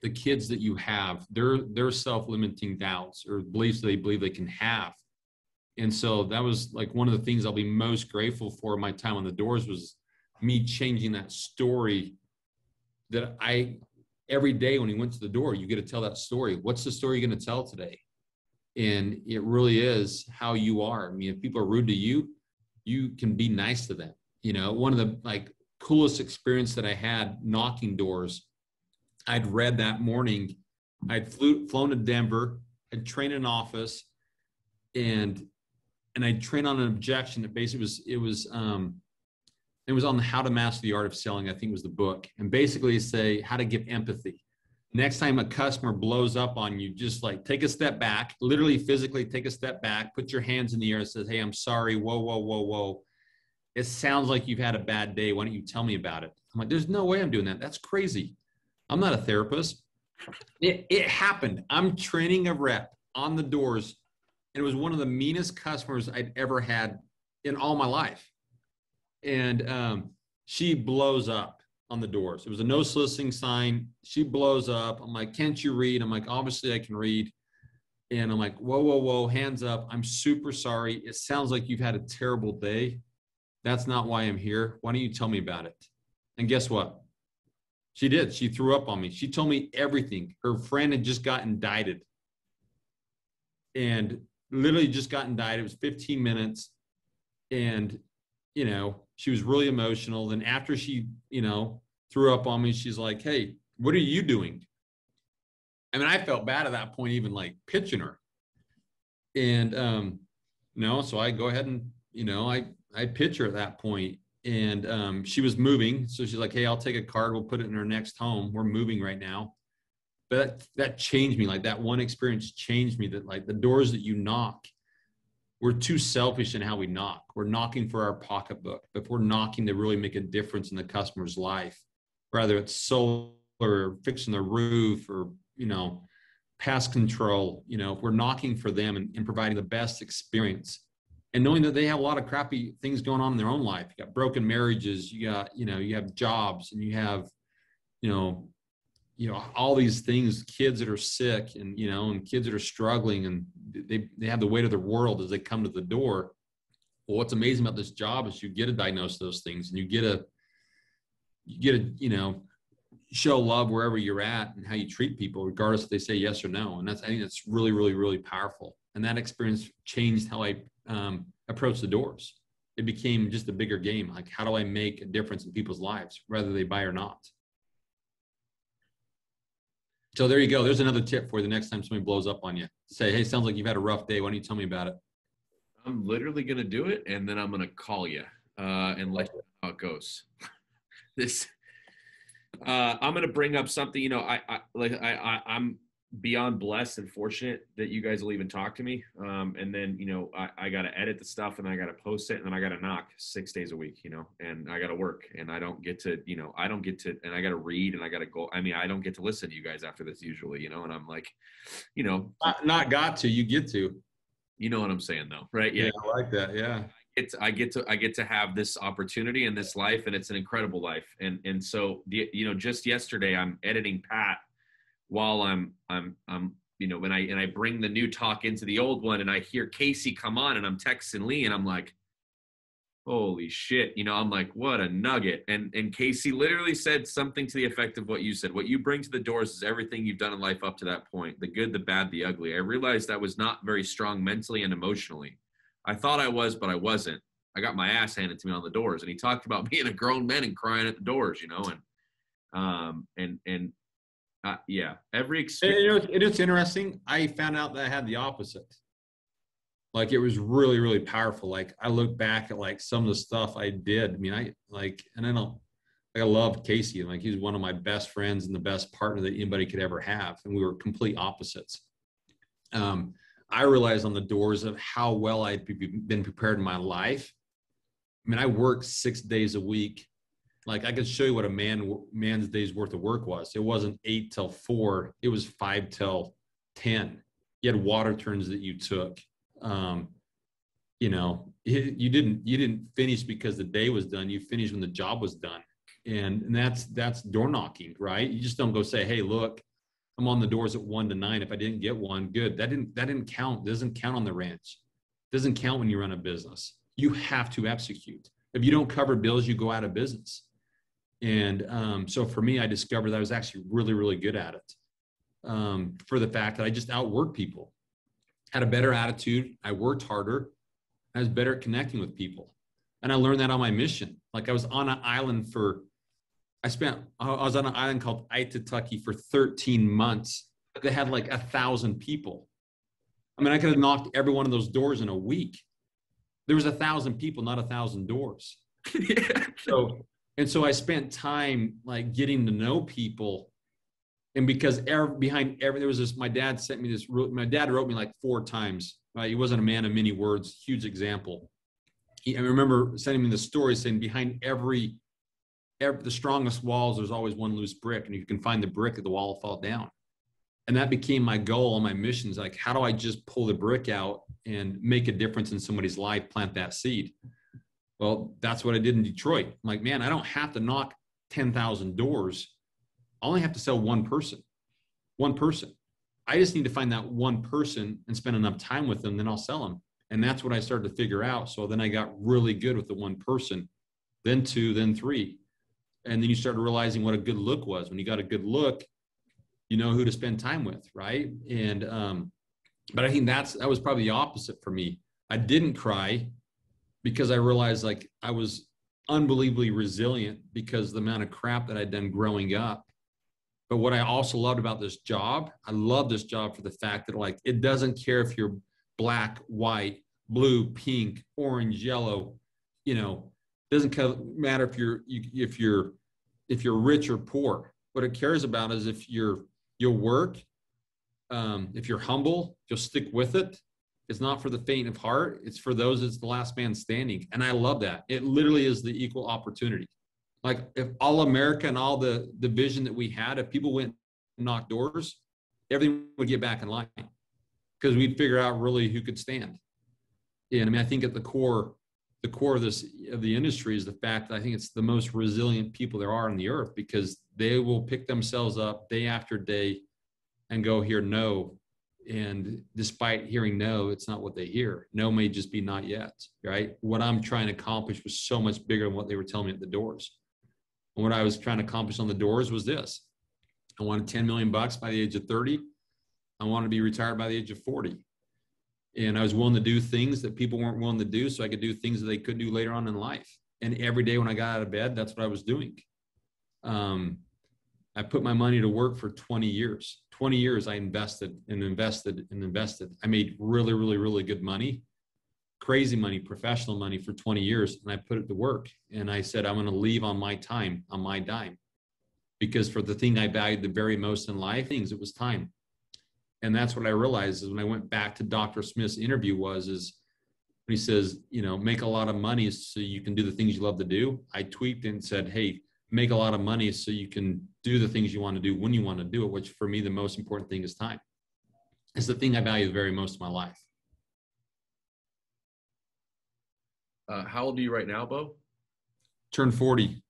the kids that you have, their self-limiting doubts or beliefs that they believe they can have. And so that was one of the things I'll be most grateful for in my time on the doors, was me changing that story. That every day when he went to the door, you get to tell that story. What's the story you're going to tell today? And it really is how you are. If people are rude to you, you can be nice to them. One of the coolest experience that I had knocking doors, I'd read that morning, I'd flown to Denver, I'd trained in an office, and I'd train on an objection that basically it was on the How to Master the Art of Selling, I think was the book. And basically say how to give empathy. Next time a customer blows up on you, just take a step back, literally physically take a step back, put your hands in the air and says, hey, I'm sorry. Whoa, whoa, whoa, whoa. It sounds like you've had a bad day. Why don't you tell me about it? I'm like, there's no way I'm doing that. That's crazy. I'm not a therapist. It happened. I'm training a rep on the doors, and it was one of the meanest customers I'd ever had in all my life. And she blows up on the doors. It was a no soliciting sign. She blows up. I'm like, can't you read? I'm like, obviously I can read. And I'm like, whoa, whoa, whoa, hands up. I'm super sorry. It sounds like you've had a terrible day. That's not why I'm here. Why don't you tell me about it? And guess what? She did. She threw up on me. She told me everything. Her friend had just got indicted. And literally just got indicted. It was 15 minutes. And, you know, she was really emotional. Then after she, you know, threw up on me, she's like, hey, what are you doing? I mean, I felt bad at that point, even like pitching her. And, so I go ahead and, I pitch her at that point. And she was moving. So she's like, hey, I'll take a card. We'll put it in our next home. We're moving right now. But that changed me. Like that one experience changed me, that like the doors that you knock, we're too selfish in how we knock. We're knocking for our pocketbook. But if we're knocking to really make a difference in the customer's life, whether it's solar or fixing the roof or, pest control, if we're knocking for them and providing the best experience and knowing that they have a lot of crappy things going on in their own life. You got broken marriages, you got, you have jobs, and you have, all these things, kids that are sick and, and kids that are struggling, and they have the weight of their world as they come to the door. Well, what's amazing about this job is you get to diagnose those things, and you get to, show love wherever you're at and how you treat people, regardless if they say yes or no. And I think that's really, really, really powerful. And that experience changed how I approach the doors. It became just a bigger game. Like, how do I make a difference in people's lives, whether they buy or not? So there you go. There's another tip for you the next time somebody blows up on you. Say, hey, sounds like you've had a rough day. Why don't you tell me about it? I'm literally going to do it, and then I'm going to call you and let you know how it goes. I'm going to bring up something, I'm beyond blessed and fortunate that you guys will even talk to me. And then, I got to edit the stuff, and I got to post it, and then I got to knock 6 days a week, and I got to work, and I don't get to, and I got to read, and I got to go. I mean, I don't get to listen to you guys after this usually, and I'm like, not got to, you get to, you know what I'm saying though, right? Yeah. I like that. Yeah. I get to have this opportunity in this life, and it's an incredible life. And so, just yesterday I'm editing Pat while I'm when I bring the new talk into the old one, and I hear Casey come on, and I'm texting Lee, and I'm like, holy shit, I'm like, what a nugget. And Casey literally said something to the effect of what you said. What you bring to the doors is everything you've done in life up to that point, the good, the bad, the ugly. I realized I was not very strong mentally and emotionally. I thought I was, but I wasn't. I got my ass handed to me on the doors. And he talked about being a grown man and crying at the doors, yeah, every experience. It is interesting. I found out that I had the opposite. Like, it was really, really powerful. Like, I look back at like some of the stuff I did. I mean, I love Casey. Like, he's one of my best friends and the best partner that anybody could ever have. And we were complete opposites. I realized on the doors of how well I'd been prepared in my life. I mean, I worked 6 days a week. Like, I could show you what a man's day's worth of work was. It wasn't 8 till 4. It was 5 till 10. You had water turns that you took. You didn't finish because the day was done. You finished when the job was done. And that's door knocking, right? You just don't go say, hey, look, I'm on the doors at 1 to 9. If I didn't get one, good. That didn't count. It doesn't count on the ranch. It doesn't count when you run a business. You have to execute. If you don't cover bills, you go out of business. And so for me, I discovered that I was actually really, really good at it. For the fact that I just outworked people, had a better attitude. I worked harder. I was better at connecting with people. And I learned that on my mission. Like, I was on an island I was on an island called Aitutaki for 13 months. They had like 1,000 people. I mean, I could have knocked every one of those doors in a week. There was 1,000 people, not 1,000 doors. Yeah. So I spent time like getting to know people. And because my dad sent me this, my dad wrote me like 4 times. Right? He wasn't a man of many words, huge example. I remember sending me the story saying behind the strongest walls, there's always one loose brick. And if you can find the brick, the wall will fall down. And that became my goal and my mission is like, how do I just pull the brick out and make a difference in somebody's life, plant that seed? Well, that's what I did in Detroit. I'm like, man, I don't have to knock 10,000 doors. I only have to sell one person. One person. I just need to find that one person and spend enough time with them, then I'll sell them. And that's what I started to figure out. So then I got really good with the one person, then two, then three. And then you started realizing what a good look was. When you got a good look, you know who to spend time with, right? And but I think that was probably the opposite for me. I didn't cry because I realized like I was unbelievably resilient because of the amount of crap that I'd done growing up. But what I also loved about this job, I love this job for the fact that like it doesn't care if you're black, white, blue, pink, orange, yellow, you know, doesn't matter if you're rich or poor. What it cares about is if you'll work, if you're humble, you'll stick with it. It's not for the faint of heart. It's for those that's the last man standing. And I love that. It literally is the equal opportunity. Like if all America and all the vision that we had, if people went and knocked doors, everything would get back in line because we'd figure out really who could stand. And I mean, I think at the core of the industry is the fact that I think it's the most resilient people there are on the earth because they will pick themselves up day after day and go hear no. And despite hearing no, it's not what they hear. No may just be not yet, right? What I'm trying to accomplish was so much bigger than what they were telling me at the doors. And what I was trying to accomplish on the doors was this. I wanted 10 million bucks by the age of 30. I wanted to be retired by the age of 40. And I was willing to do things that people weren't willing to do so I could do things that they could do later on in life. And every day when I got out of bed, that's what I was doing. I put my money to work for 20 years. 20 years I invested and invested and invested. I made really, really, really good money, crazy money, professional money for 20 years. And I put it to work. And I said, I'm going to leave on my time, on my dime. Because for the thing I valued the very most in life, it was time. And that's what I realized is when I went back to Dr. Smith's interview is when he says, you know, make a lot of money so you can do the things you love to do. I tweaked and said, hey, make a lot of money so you can do the things you want to do when you want to do it, which for me, the most important thing is time. It's the thing I value the very most in my life. How old are you right now, Bo? Turned 40.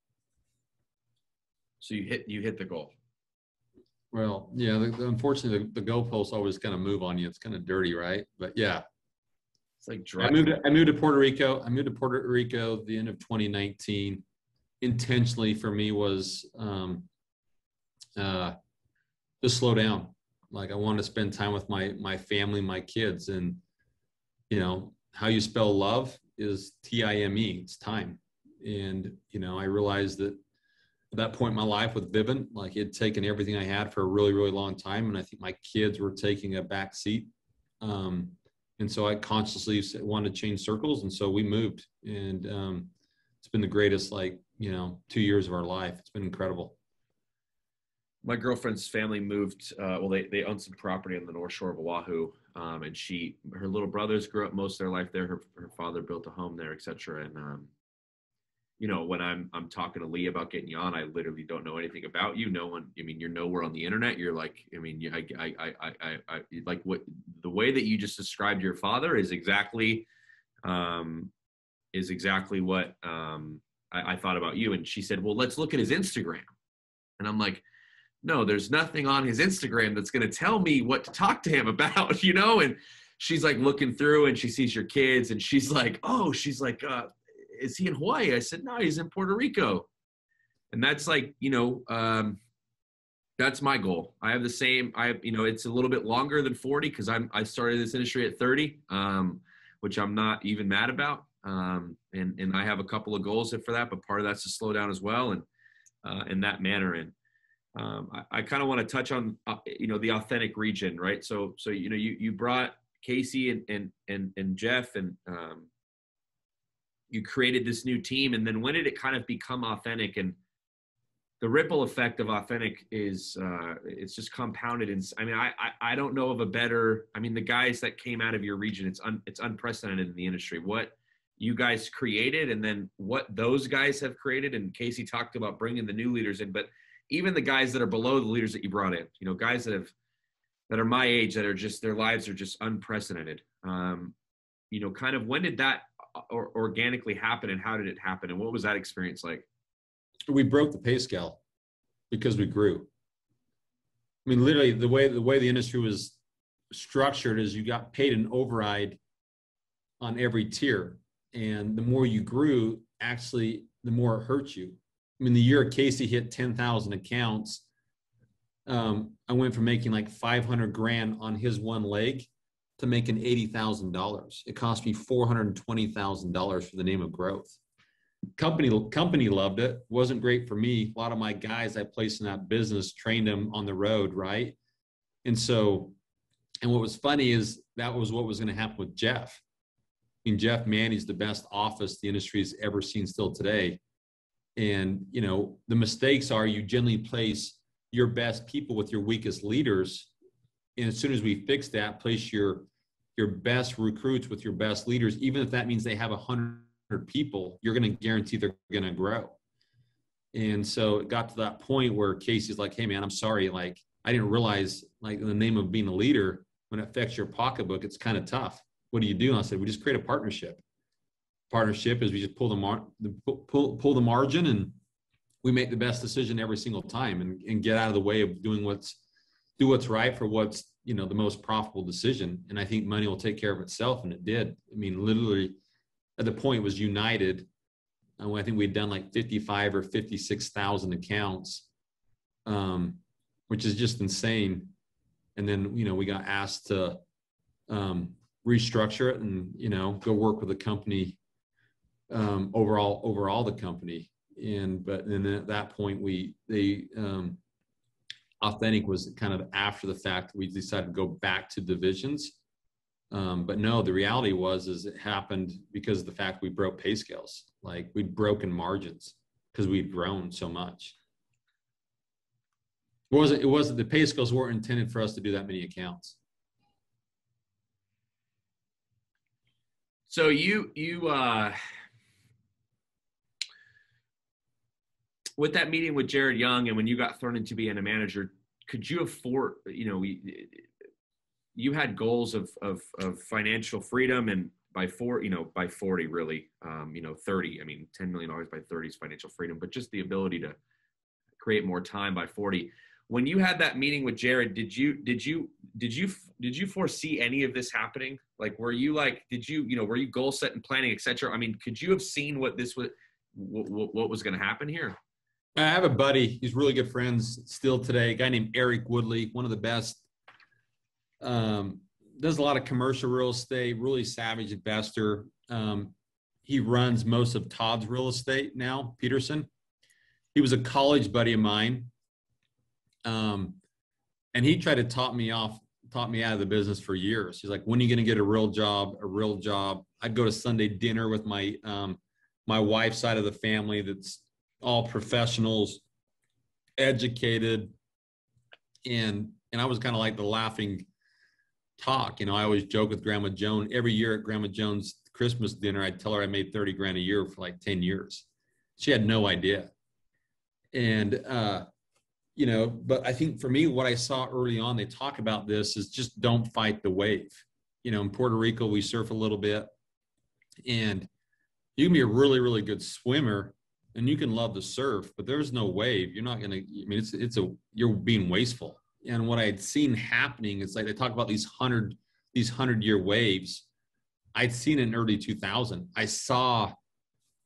So you hit the goal. Well, yeah, unfortunately, the goalposts always kind of move on you. It's kind of dirty, right? But yeah. It's like I moved to Puerto Rico. I moved to Puerto Rico at the end of 2019. Intentionally for me was to slow down. Like I wanted to spend time with my family, my kids, and you know how you spell love is time. It's time, and you know I realized that at that point in my life with Vivint, like it had taken everything I had for a really, really long time, and I think my kids were taking a back seat. And so I consciously wanted to change circles, and so we moved, and it's been the greatest 2 years of our life. It's been incredible. My girlfriend's family moved. They owned some property on the North Shore of Oahu, and her little brothers grew up most of their life there. Her father built a home there, etc. And you know, when I'm talking to Lee about getting you on, I literally don't know anything about you. No one. I mean, you're nowhere on the internet. You're like, I mean, I like what the way that you just described your father is exactly what I thought about you. And she said, well, let's look at his Instagram. And I'm like, no, there's nothing on his Instagram that's going to tell me what to talk to him about, you know? And she's like looking through and she sees your kids and she's like, is he in Hawaii? I said, no, he's in Puerto Rico. And that's like, you know, that's my goal. I have the same, it's a little bit longer than 40 because I started this industry at 30, which I'm not even mad about. And I have a couple of goals for that, but part of that's to slow down as well. And in that manner. And I kind of want to touch on, the authentic region, right? So, you know, you brought Casey and Jeff and you created this new team. And then when did it kind of become authentic? And the ripple effect of authentic is it's just compounded. And I mean, I don't know of a better, I mean, the guys that came out of your region, it's unprecedented in the industry. What you guys created and then what those guys have created. And Casey talked about bringing the new leaders in, but even the guys that are below the leaders that you brought in, you know, guys that have that are my age that are just, their lives are just unprecedented. You know, kind of when did that organically happen, and how did it happen, and what was that experience like? We broke the pay scale because we grew. I mean, literally the way the industry was structured is you got paid an override on every tier. And the more you grew, actually, the more it hurt you. I mean, the year Casey hit 10,000 accounts, I went from making like 500 grand on his one leg to making $80,000. It cost me $420,000 for the name of growth. Company loved it. Wasn't great for me. A lot of my guys I placed in that business trained them on the road, right? And what was funny is that was what was going to happen with Jeff. I mean, Jeff managed the best office the industry's ever seen still today. And, you know, the mistakes are you generally place your best people with your weakest leaders. And as soon as we fix that, place your best recruits with your best leaders, even if that means they have 100 people, you're going to guarantee they're going to grow. And so it got to that point where Casey's like, hey man, I'm sorry. Like, I didn't realize, like, in the name of being a leader, when it affects your pocketbook, it's kind of tough. What do you do? And I said, we just create a partnership. Partnership is we just pull the margin, and we make the best decision every single time, and get out of the way of do what's right for what's, you know, the most profitable decision. And I think money will take care of itself. And it did. I mean, literally at the point it was United. I think we'd done like 55 or 56,000 accounts, which is just insane. And then, you know, we got asked to restructure it and, you know, go work with the company, overall the company. But then at that point Authentic was kind of after the fact. We decided to go back to divisions. But no, the reality is it happened because of the fact we broke pay scales. Like, we'd broken margins because we'd grown so much. It wasn't the pay scales weren't intended for us to do that many accounts. So you with that meeting with Jared Young, and when you got thrown into being a manager, could you afford, you know, you had goals of financial freedom, and by 40 really, 30, I mean, $10 million by 30 is financial freedom, but just the ability to create more time by 40. When you had that meeting with Jared, did you foresee any of this happening? Like, were you goal set and planning, et cetera? I mean, could you have seen what was going to happen here? I have a buddy. He's really good friends still today. A guy named Eric Woodley, one of the best. Does a lot of commercial real estate, really savage investor. He runs most of Todd's real estate now, Peterson. He was a college buddy of mine. And he tried to talk me out of the business for years. He's like, when are you going to get a real job? I'd go to Sunday dinner with my wife's side of the family. That's all professionals, educated. And I was kind of like the laughing talk. You know, I always joke with Grandma Joan. Every year at Grandma Joan's Christmas dinner, I'd tell her I made 30 grand a year for like 10 years. She had no idea. And, you know, but I think for me, what I saw early on, they talk about this, is just don't fight the wave. You know, in Puerto Rico, we surf a little bit, and you can be a really, really good swimmer and you can love the surf, but there's no wave. You're not going to, I mean, you're being wasteful. And what I had seen happening, it's like they talk about these 100-year waves. I'd seen it in early 2000. I saw,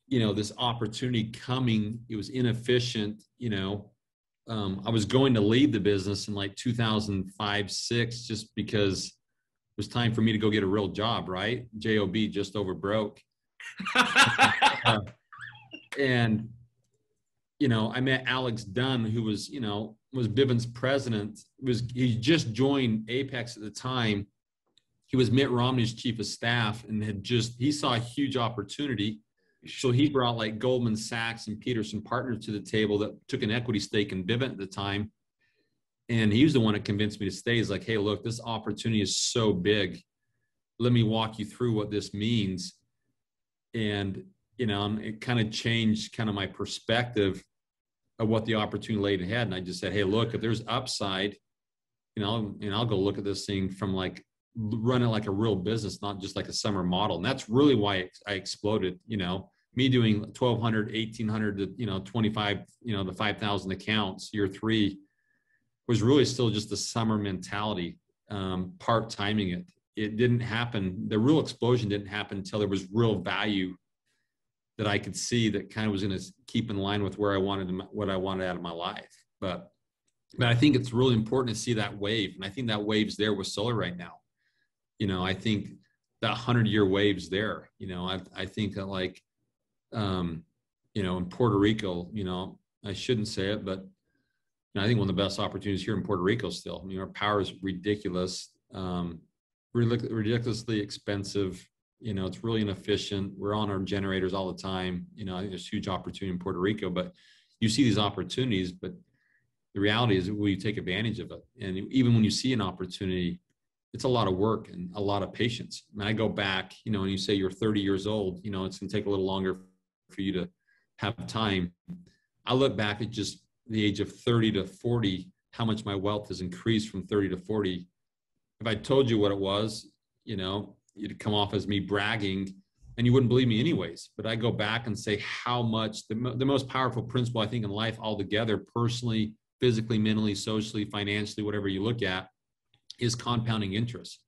you know, this opportunity coming. It was inefficient. You know, I was going to leave the business in like 2005, 6, just because it was time for me to go get a real job, right? JOB, just over broke. And, you know, I met Alex Dunn, who was, you know, was Vivint's president. He just joined Apex at the time. He was Mitt Romney's chief of staff, and he saw a huge opportunity. So he brought like Goldman Sachs and Peterson Partners to the table that took an equity stake in Vivint at the time. And he was the one that convinced me to stay. He's like, hey, look, this opportunity is so big. Let me walk you through what this means. And, you know, it kind of changed kind of my perspective of what the opportunity laid ahead. And I just said, hey, look, if there's upside, and I'll go look at this thing from like run it like a real business, not just like a summer model. And that's really why I exploded, me doing 1,200, 1,800 to, 25, the 5,000 accounts year 3 was really still just the summer mentality, part timing it. It didn't happen. The real explosion didn't happen until there was real value that I could see that kind of was going to keep in line with where what I wanted out of my life. But I think it's really important to see that wave. And I think that wave's there with solar right now. I think that 100-year wave's there. I think that like, in Puerto Rico, I shouldn't say it, but I think one of the best opportunities here in Puerto Rico still. Our power is ridiculous, ridiculously expensive. It's really inefficient. We're on our generators all the time. I think there's huge opportunity in Puerto Rico, but you see these opportunities, but the reality is will you take advantage of it? And even when you see an opportunity, it's a lot of work and a lot of patience. And I go back, when you say you're 30 years old, it's going to take a little longer for you to have time. I look back at just the age of 30 to 40, how much my wealth has increased from 30 to 40. If I told you what it was, you'd come off as me bragging and you wouldn't believe me anyways. But I go back and say how much the most powerful principle I think in life altogether, personally, physically, mentally, socially, financially, whatever you look at, is compounding interest.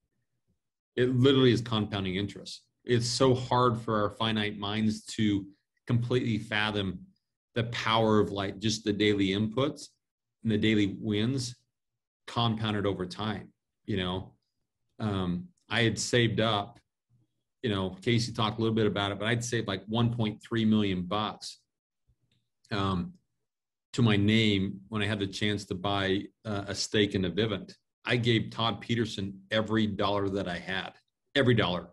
It literally is compounding interest. It's so hard for our finite minds to completely fathom the power of like just the daily inputs and the daily wins compounded over time. I had saved up, Casey talked a little bit about it, but I'd saved like $1.3 million to my name when I had the chance to buy a stake in a Vivint. I gave Todd Peterson every dollar that I had, every dollar.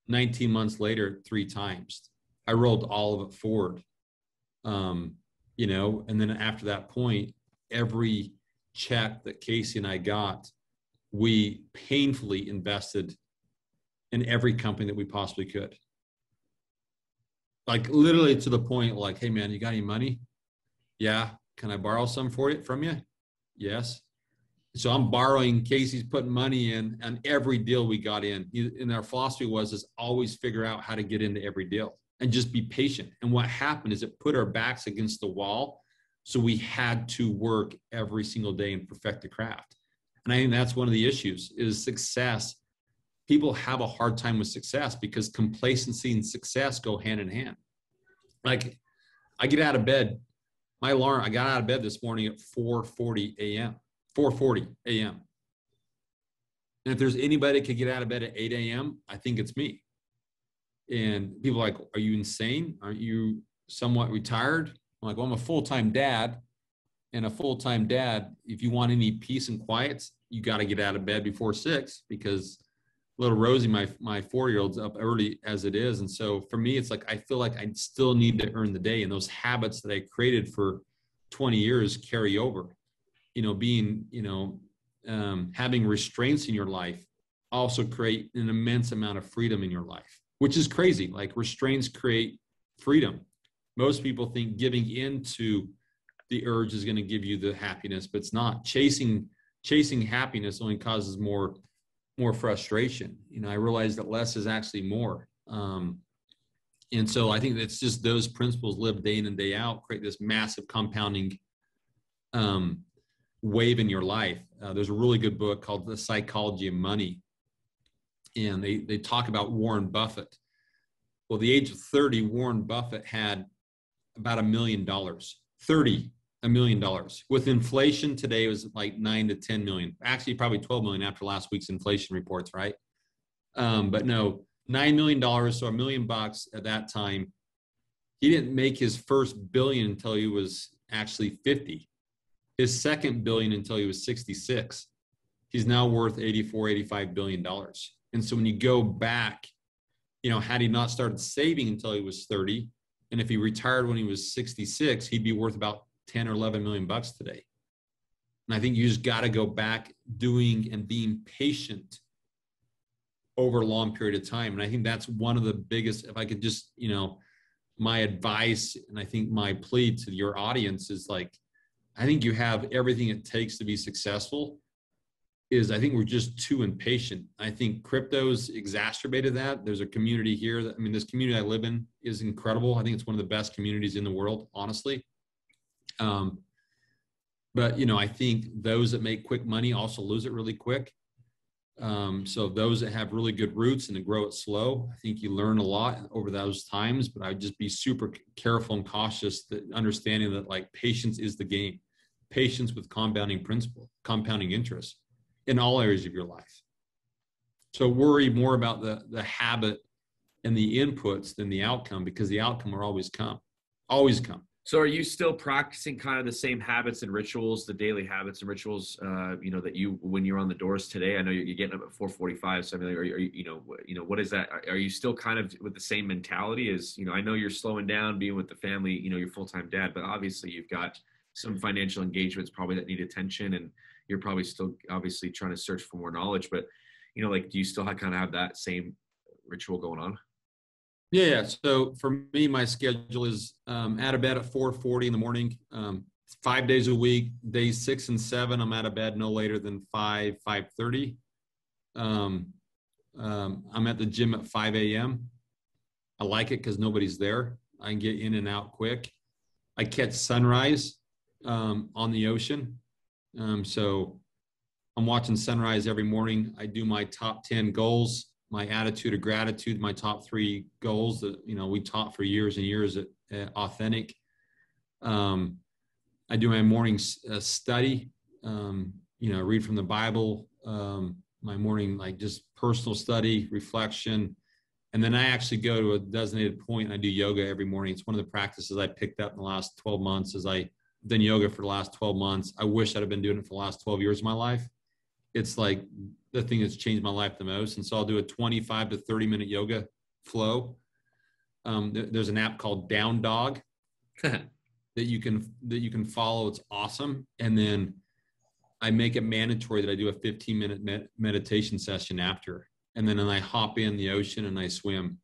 19 months later, 3 times. I rolled all of it forward, and then after that point, every check that Casey and I got, we painfully invested in every company that we possibly could. Like literally to the point like, hey man, you got any money? Yeah. Can I borrow some from you? Yes. So I'm borrowing, Casey's putting money in on every deal we got in. And our philosophy is always figure out how to get into every deal and just be patient. And what happened is it put our backs against the wall. So we had to work every single day and perfect the craft. And I think that's one of the issues is success. People have a hard time with success because complacency and success go hand in hand. Like I get out of bed, my alarm, I got out of bed this morning at 4:40 a.m. 4:40 a.m. And if there's anybody that could get out of bed at 8 a.m., I think it's me. And people are like, are you insane? Aren't you somewhat retired? I'm like, well, I'm a full-time dad. And a full-time dad, if you want any peace and quiet, you got to get out of bed before 6 because little Rosie, my 4-year-old's up early as it is. And so for me, it's like, I feel like I still need to earn the day. And those habits that I created for 20 years carry over. Having restraints in your life also create an immense amount of freedom in your life, which is crazy. Like restraints create freedom. Most people think giving into the urge is going to give you the happiness, but it's not. Chasing happiness only causes more frustration. I realized that less is actually more. And so I think it's just those principles live day in and day out, create this massive compounding wave in your life. There's a really good book called The Psychology of Money. And they talk about Warren Buffett. Well, the age of 30, Warren Buffett had about $1 million, $1 million. With inflation today, it was like 9 to 10 million. Actually, probably 12 million after last week's inflation reports, right? But no, $9 million, so $1 million at that time. He didn't make his first billion until he was actually 50. His second billion until he was 66. He's now worth $85 billion. And so when you go back, had he not started saving until he was 30, and if he retired when he was 66, he'd be worth about 10 or 11 million bucks today. And I think you just got to go back doing and being patient over a long period of time. And I think that's one of the biggest, if I could just, my advice, and I think my plea to your audience is like, I think you have everything it takes to be successful. is I think we're just too impatient. I think crypto's exacerbated that. There's a community here that, I mean, this community I live in is incredible. I think it's one of the best communities in the world, honestly. But, you know, I think those that make quick money also lose it really quick. So those that have really good roots and to grow it slow, I think you learn a lot over those times, but I'd just be super careful and cautious, that understanding that like patience is the game, patience with compounding principle, compounding interest in all areas of your life. So worry more about the habit and the inputs than the outcome, because the outcome will always come, always come. So are you still practicing kind of the same habits and rituals, the daily habits and rituals, you know, that you, when you're on the doors today? I know you're getting up at 4:45. So I mean, are you, you know, what is that? Are you still kind of with the same mentality as, you know, I know you're slowing down, being with the family, you know, you're full-time dad, but obviously you've got some financial engagements probably that need attention, and you're probably still obviously trying to search for more knowledge, but, you know, like, do you still kind of have that same ritual going on? Yeah. So for me, my schedule is out of bed at 4:40 in the morning, 5 days a week. Days 6 and 7, I'm out of bed no later than 5:30. I'm at the gym at 5 a.m. I like it because nobody's there. I can get in and out quick. I catch sunrise on the ocean. So I'm watching sunrise every morning. I do my top 10 goals, my attitude of gratitude, my top 3 goals that, you know, we taught for years and years at Authentic. I do my morning study, you know, read from the Bible, my morning, like just personal study, reflection. And then I actually go to a designated point and I do yoga every morning. It's one of the practices I picked up in the last 12 months as I've done yoga for the last 12 months. I wish I'd have been doing it for the last 12 years of my life. It's like the thing that's changed my life the most. And so I'll do a 25 to 30 minute yoga flow. There's an app called Down Dog that you can follow. It's awesome. And then I make it mandatory that I do a 15-minute meditation session after. And then I hop in the ocean and I swim.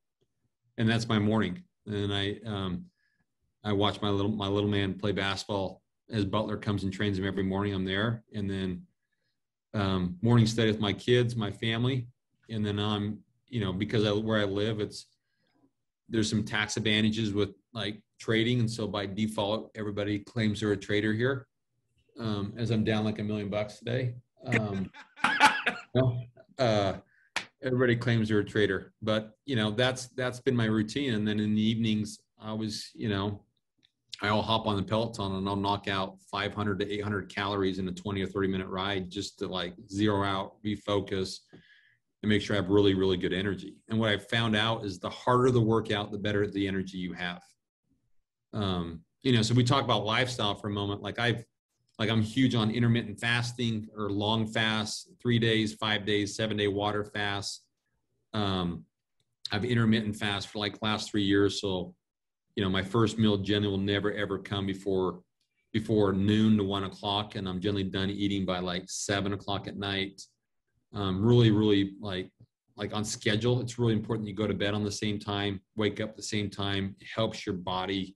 And that's my morning. And I watch my little man play basketball as Butler comes and trains him every morning. I'm there. And then morning study with my kids, my family. And then I'm, you know, because where I live, there's some tax advantages with like trading. And so by default, everybody claims they're a trader here. As I'm down like $1 million today. Everybody claims they're a trader, but you know, that's been my routine. And then in the evenings, I'll hop on the Peloton and I'll knock out 500 to 800 calories in a 20 or 30 minute ride just to like zero out, refocus, and make sure I have really, really good energy. And what I found out is the harder the workout, the better the energy you have. You know, so we talk about lifestyle for a moment. I'm huge on intermittent fasting or long fasts, 3 days, 5 days, 7-day water fasts. I've intermittent fast for like last 3 years. So, you know, my first meal generally will never, ever come before noon to 1 o'clock. And I'm generally done eating by like 7 o'clock at night. Really, really like on schedule. It's really important you go to bed on the same time, wake up at the same time. It helps your body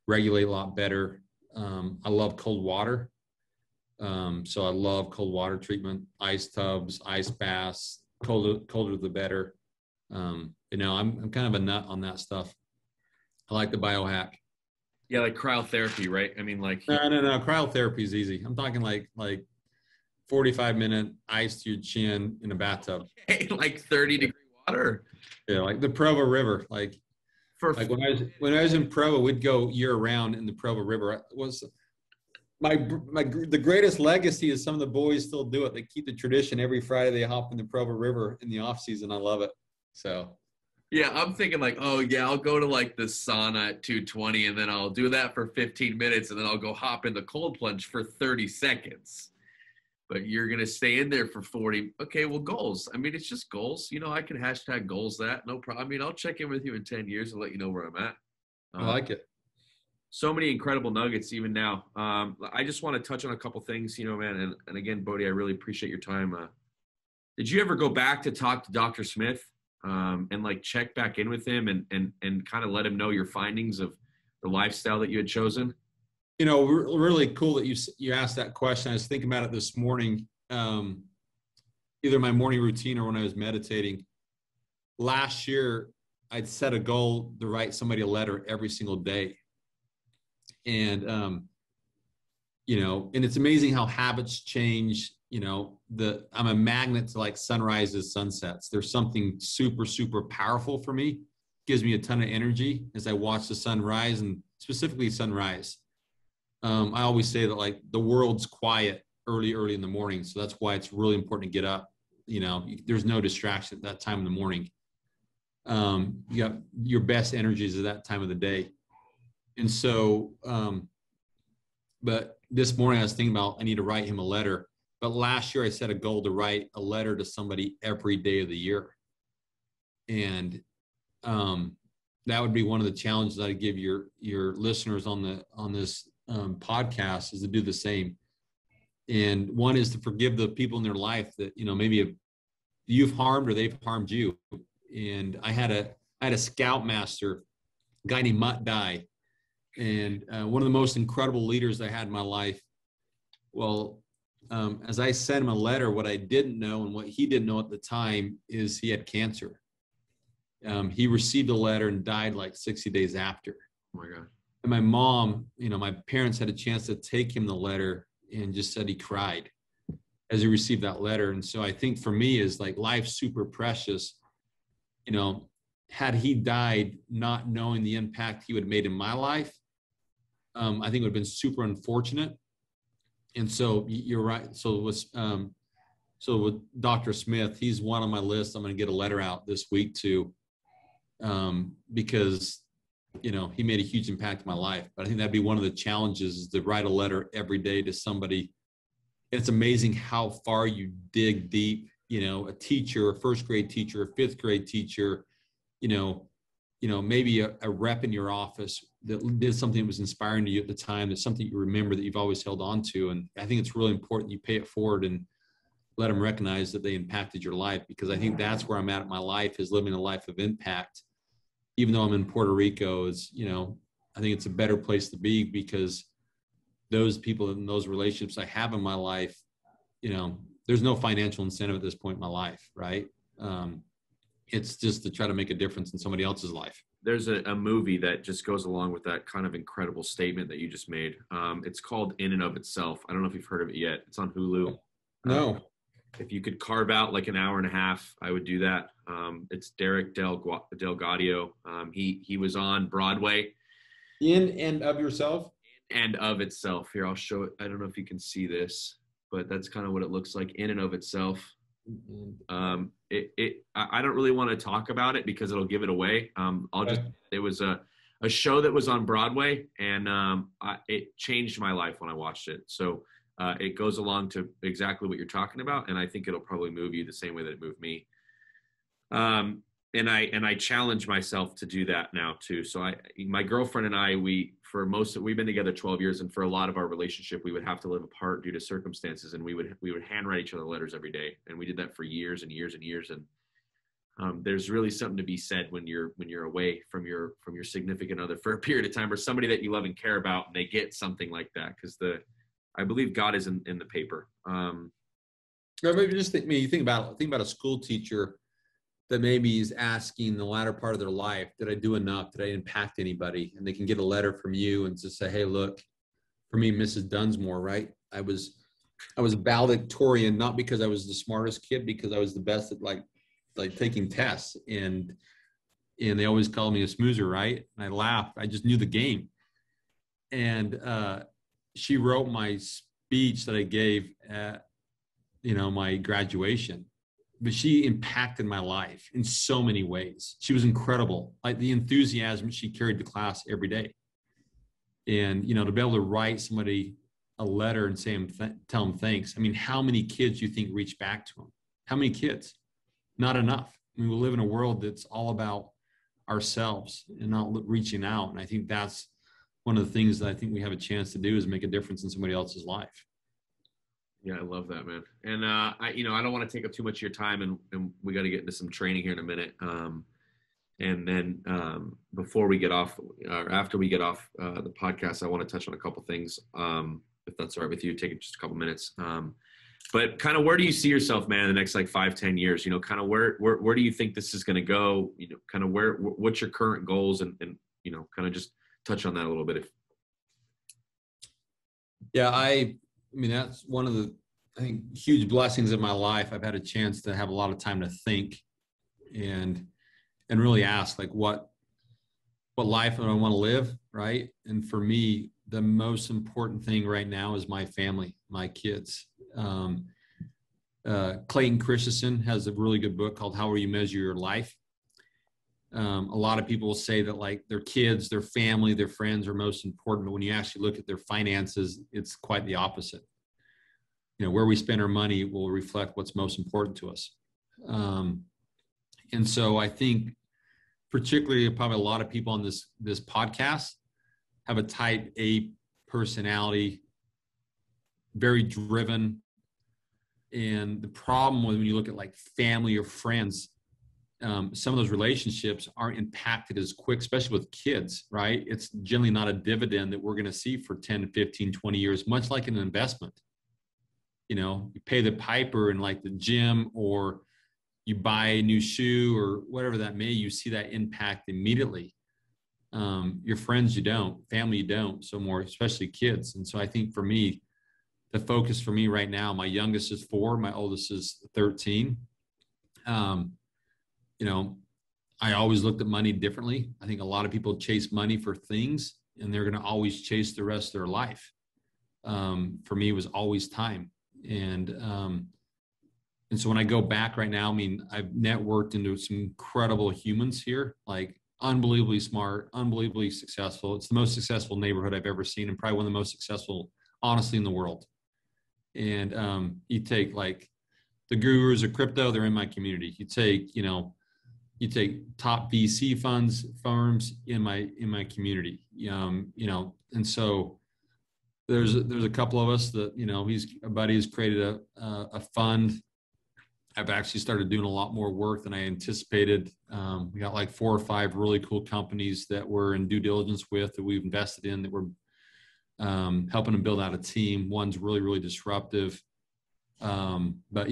regulate a lot better. I love cold water. So I love cold water treatment, ice tubs, ice baths, colder the better. You know, I'm kind of a nut on that stuff. I like the biohack. Yeah, like cryotherapy, right? I mean, like no. Cryotherapy is easy. I'm talking like 45-minute ice to your chin in a bathtub. Okay, like 30-degree water. Yeah, like the Provo River. Like when I was in Provo, we'd go year round in the Provo River. It was the greatest legacy is some of the boys still do it. They keep the tradition. Every Friday they hop in the Provo River in the off season. I love it. So. Yeah, I'm thinking like, oh yeah, I'll go to like the sauna at 220 and then I'll do that for 15 minutes and then I'll go hop in the cold plunge for 30 seconds. But you're going to stay in there for 40. Okay, well, goals. I mean, it's just goals. You know, I can hashtag goals that. No problem. I mean, I'll check in with you in 10 years and let you know where I'm at. I like it. So many incredible nuggets even now. I just want to touch on a couple things, you know, man. And again, Bowdy, I really appreciate your time. Did you ever go back to talk to Dr. Smith and like check back in with him and kind of let him know your findings of the lifestyle that you had chosen? You know, really cool that you asked that question. I was thinking about it this morning. either my morning routine or when I was meditating. Last year, I'd set a goal to write somebody a letter every single day. And, and it's amazing how habits change. I'm a magnet to like sunrises, sunsets. There's something super, super powerful for me. Gives me a ton of energy as I watch the sun rise, and specifically sunrise. I always say that like the world's quiet early in the morning. So that's why it's really important to get up. There's no distraction at that time in the morning. You got your best energies at that time of the day. And so, but this morning I was thinking about, I need to write him a letter. But last year I set a goal to write a letter to somebody every day of the year. And that would be one of the challenges I'd give your listeners on this podcast, is to do the same. And one is to forgive the people in their life that, maybe you've harmed or they've harmed you. And I had a scoutmaster, a guy named Mutt Dye, and one of the most incredible leaders I had in my life. Well, as I sent him a letter, what I didn't know and what he didn't know at the time is he had cancer. He received a letter and died like 60 days after. Oh my God. And my mom, my parents had a chance to take him the letter and just said he cried as he received that letter. And so I think for me is like, life's super precious. Had he died not knowing the impact he would have made in my life, I think it would have been super unfortunate. And so you're right. So with Dr. Smith, he's one on my list. I'm going to get a letter out this week to, because, he made a huge impact in my life. But I think that'd be one of the challenges, is to write a letter every day to somebody. And it's amazing how far you dig deep, a teacher, a first grade teacher, a fifth grade teacher, maybe a rep in your office that did something that was inspiring to you at the time. That's something you remember that you've always held on to. And I think it's really important you pay it forward and let them recognize that they impacted your life, because I think that's where I'm at in my life, is living a life of impact. Even though I'm in Puerto Rico, I think it's a better place to be, because those people and those relationships I have in my life, there's no financial incentive at this point in my life, right? It's just to try to make a difference in somebody else's life. There's a movie that just goes along with that kind of incredible statement that you just made. It's called In and of Itself. I don't know if you've heard of it yet. It's on Hulu. No. If you could carve out like an hour and a half, I would do that. It's Derek Delgadio. He was on Broadway. In and of yourself? And of itself. Here, I'll show it. I don't know if you can see this, but that's kind of what it looks like. In and of itself. I don't really want to talk about it because it'll give it away. It was a show that was on Broadway, and it changed my life when I watched it. So it goes along to exactly what you're talking about, and I think it'll probably move you the same way that it moved me. And I challenge myself to do that now too. So my girlfriend and I, we've been together 12 years, and for a lot of our relationship, we would have to live apart due to circumstances, and we would handwrite each other letters every day, and we did that for years and years and years. And there's really something to be said when you're away from your significant other for a period of time, or somebody that you love and care about, and they get something like that, because I believe God is in the paper. Maybe just you think about a school teacher that maybe is asking the latter part of their life, did I do enough? Did I impact anybody? And they can get a letter from you and just say, hey, look, for me, Mrs. Dunsmore, right? I was valedictorian, not because I was the smartest kid, because I was the best at like taking tests. And they always called me a smoozer, right? And I laughed. I just knew the game. And she wrote my speech that I gave at, my graduation. But she impacted my life in so many ways. She was incredible. Like the enthusiasm she carried to class every day. And, to be able to write somebody a letter and say, tell them thanks. I mean, how many kids do you think reach back to them? How many kids? Not enough. I mean, we live in a world that's all about ourselves and not reaching out. And I think that's one of the things that I think we have a chance to do, is make a difference in somebody else's life. Yeah, I love that, man. And I don't want to take up too much of your time, and we got to get into some training here in a minute. And then before we get off, or after we get off the podcast, I want to touch on a couple things, if that's all right with you. Take just a couple minutes. But kind of where do you see yourself, man, in the next like 5-10 years? You know, kind of where do you think this is going to go? You know, kind of what's your current goals, and you know, kind of just touch on that a little bit. Yeah, I mean, that's one of the, I think, huge blessings of my life. I've had a chance to have a lot of time to think and really ask, like, what life do I want to live, right? And for me, the most important thing right now is my family, my kids. Clayton Christensen has a really good book called How Will You Measure Your Life? A lot of people say that, like, their kids, their family, their friends are most important, but when you actually look at their finances, it's quite the opposite. You know, where we spend our money will reflect what's most important to us. And so I think, particularly, probably a lot of people on this podcast have a type A personality, very driven. And the problem when you look at like family or friends, some of those relationships aren't impacted as quick, especially with kids, right? It's generally not a dividend that we're going to see for 10, 15, 20 years, much like an investment. You know, you pay the piper in like the gym, or you buy a new shoe or whatever that may, you see that impact immediately. Your friends, you don't. Family, you don't. So more, especially kids. And so I think for me, the focus for me right now, my youngest is 4, my oldest is 13. You know, I always looked at money differently. I think a lot of people chase money for things, and they're going to always chase the rest of their life. For me, it was always time. And so when I go back right now, I mean, I've networked into some incredible humans here, like unbelievably smart, unbelievably successful. It's the most successful neighborhood I've ever seen, and probably one of the most successful, honestly, in the world. And you take like the gurus of crypto, they're in my community. You take top VC firms in my community. And so there's a couple of us that, a buddy has created a fund. I've actually started doing a lot more work than I anticipated. We got like 4 or 5 really cool companies that we're in due diligence with, that we've invested in, that we're helping them build out a team. One's really, really disruptive. But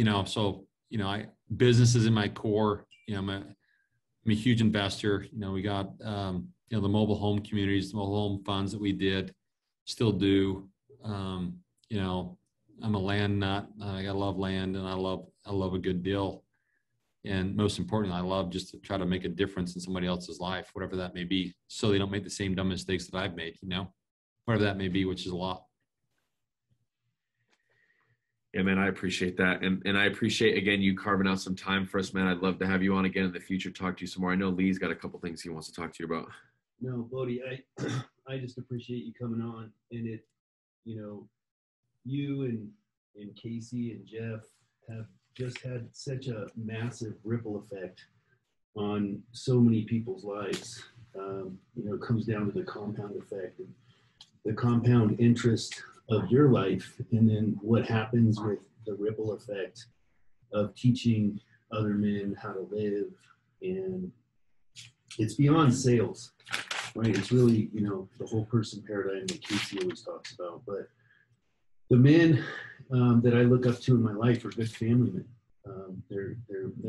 business is in my core. I'm a huge investor. We got, the mobile home communities, the mobile home funds that we did, still do. I'm a land nut. I love land, and I love a good deal. And most importantly, I love just to try to make a difference in somebody else's life, whatever that may be, so they don't make the same dumb mistakes that I've made, whatever that may be, which is a lot. Yeah, man, I appreciate that. And I appreciate, again, you carving out some time for us, man. I'd love to have you on again in the future, talk to you some more. I know Lee's got a couple things he wants to talk to you about. No, Bowdy, I just appreciate you coming on. And it, you and Casey and Jeff have just had such a massive ripple effect on so many people's lives. It comes down to the compound effect and the compound interest of your life, and then what happens with the ripple effect of teaching other men how to live. And it's beyond sales, right? It's really, the whole person paradigm that Casey always talks about. But the men that I look up to in my life are good family men. They're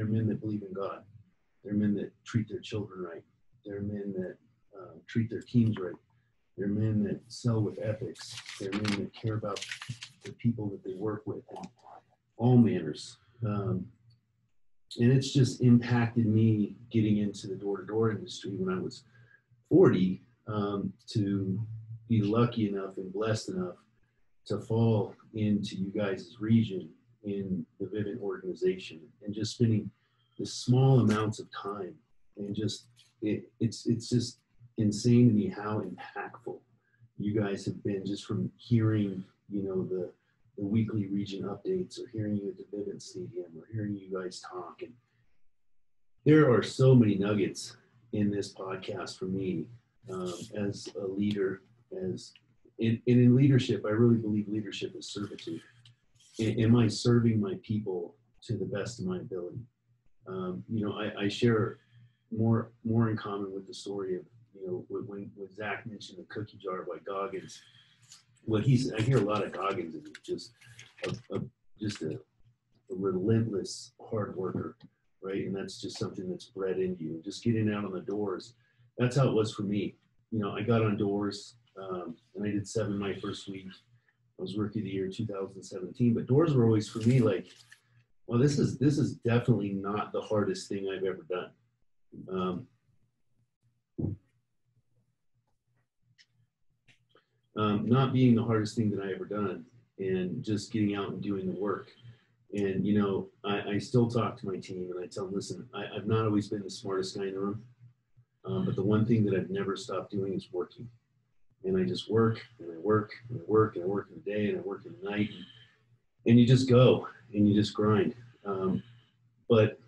men that believe in God. They're men that treat their children right. They're men that treat their teams right. They're men that sell with ethics. They're men that care about the people that they work with, and all manners. And it's just impacted me getting into the door-to-door industry when I was 40, to be lucky enough and blessed enough to fall into you guys' region in the Vivint organization, and just spending the small amounts of time, and just it's just insane to me how impactful you guys have been, just from hearing the weekly region updates, or hearing you at the Vivint Stadium, or hearing you guys talk. And there are so many nuggets in this podcast for me, as a leader, in leadership. I really believe leadership is servitude. Am I serving my people to the best of my ability? I share more in common with the story of, when Zach mentioned the cookie jar by Goggins. I hear a lot of Goggins, and just just a relentless hard worker, right? And that's just something that's bred into you. Just getting out on the doors. That's how it was for me. You know, I got on doors, and I did 7 my first week. I was rookie of the year 2017, but doors were always for me like, well, this is definitely not the hardest thing I've ever done. Not being the hardest thing that I ever done, and just getting out and doing the work. And, you know, I still talk to my team and I tell them, listen, I've not always been the smartest guy in the room, but the one thing that I've never stopped doing is working. And I just work and I work and I work and I work in the day and I work in the night. And you just go and you just grind. But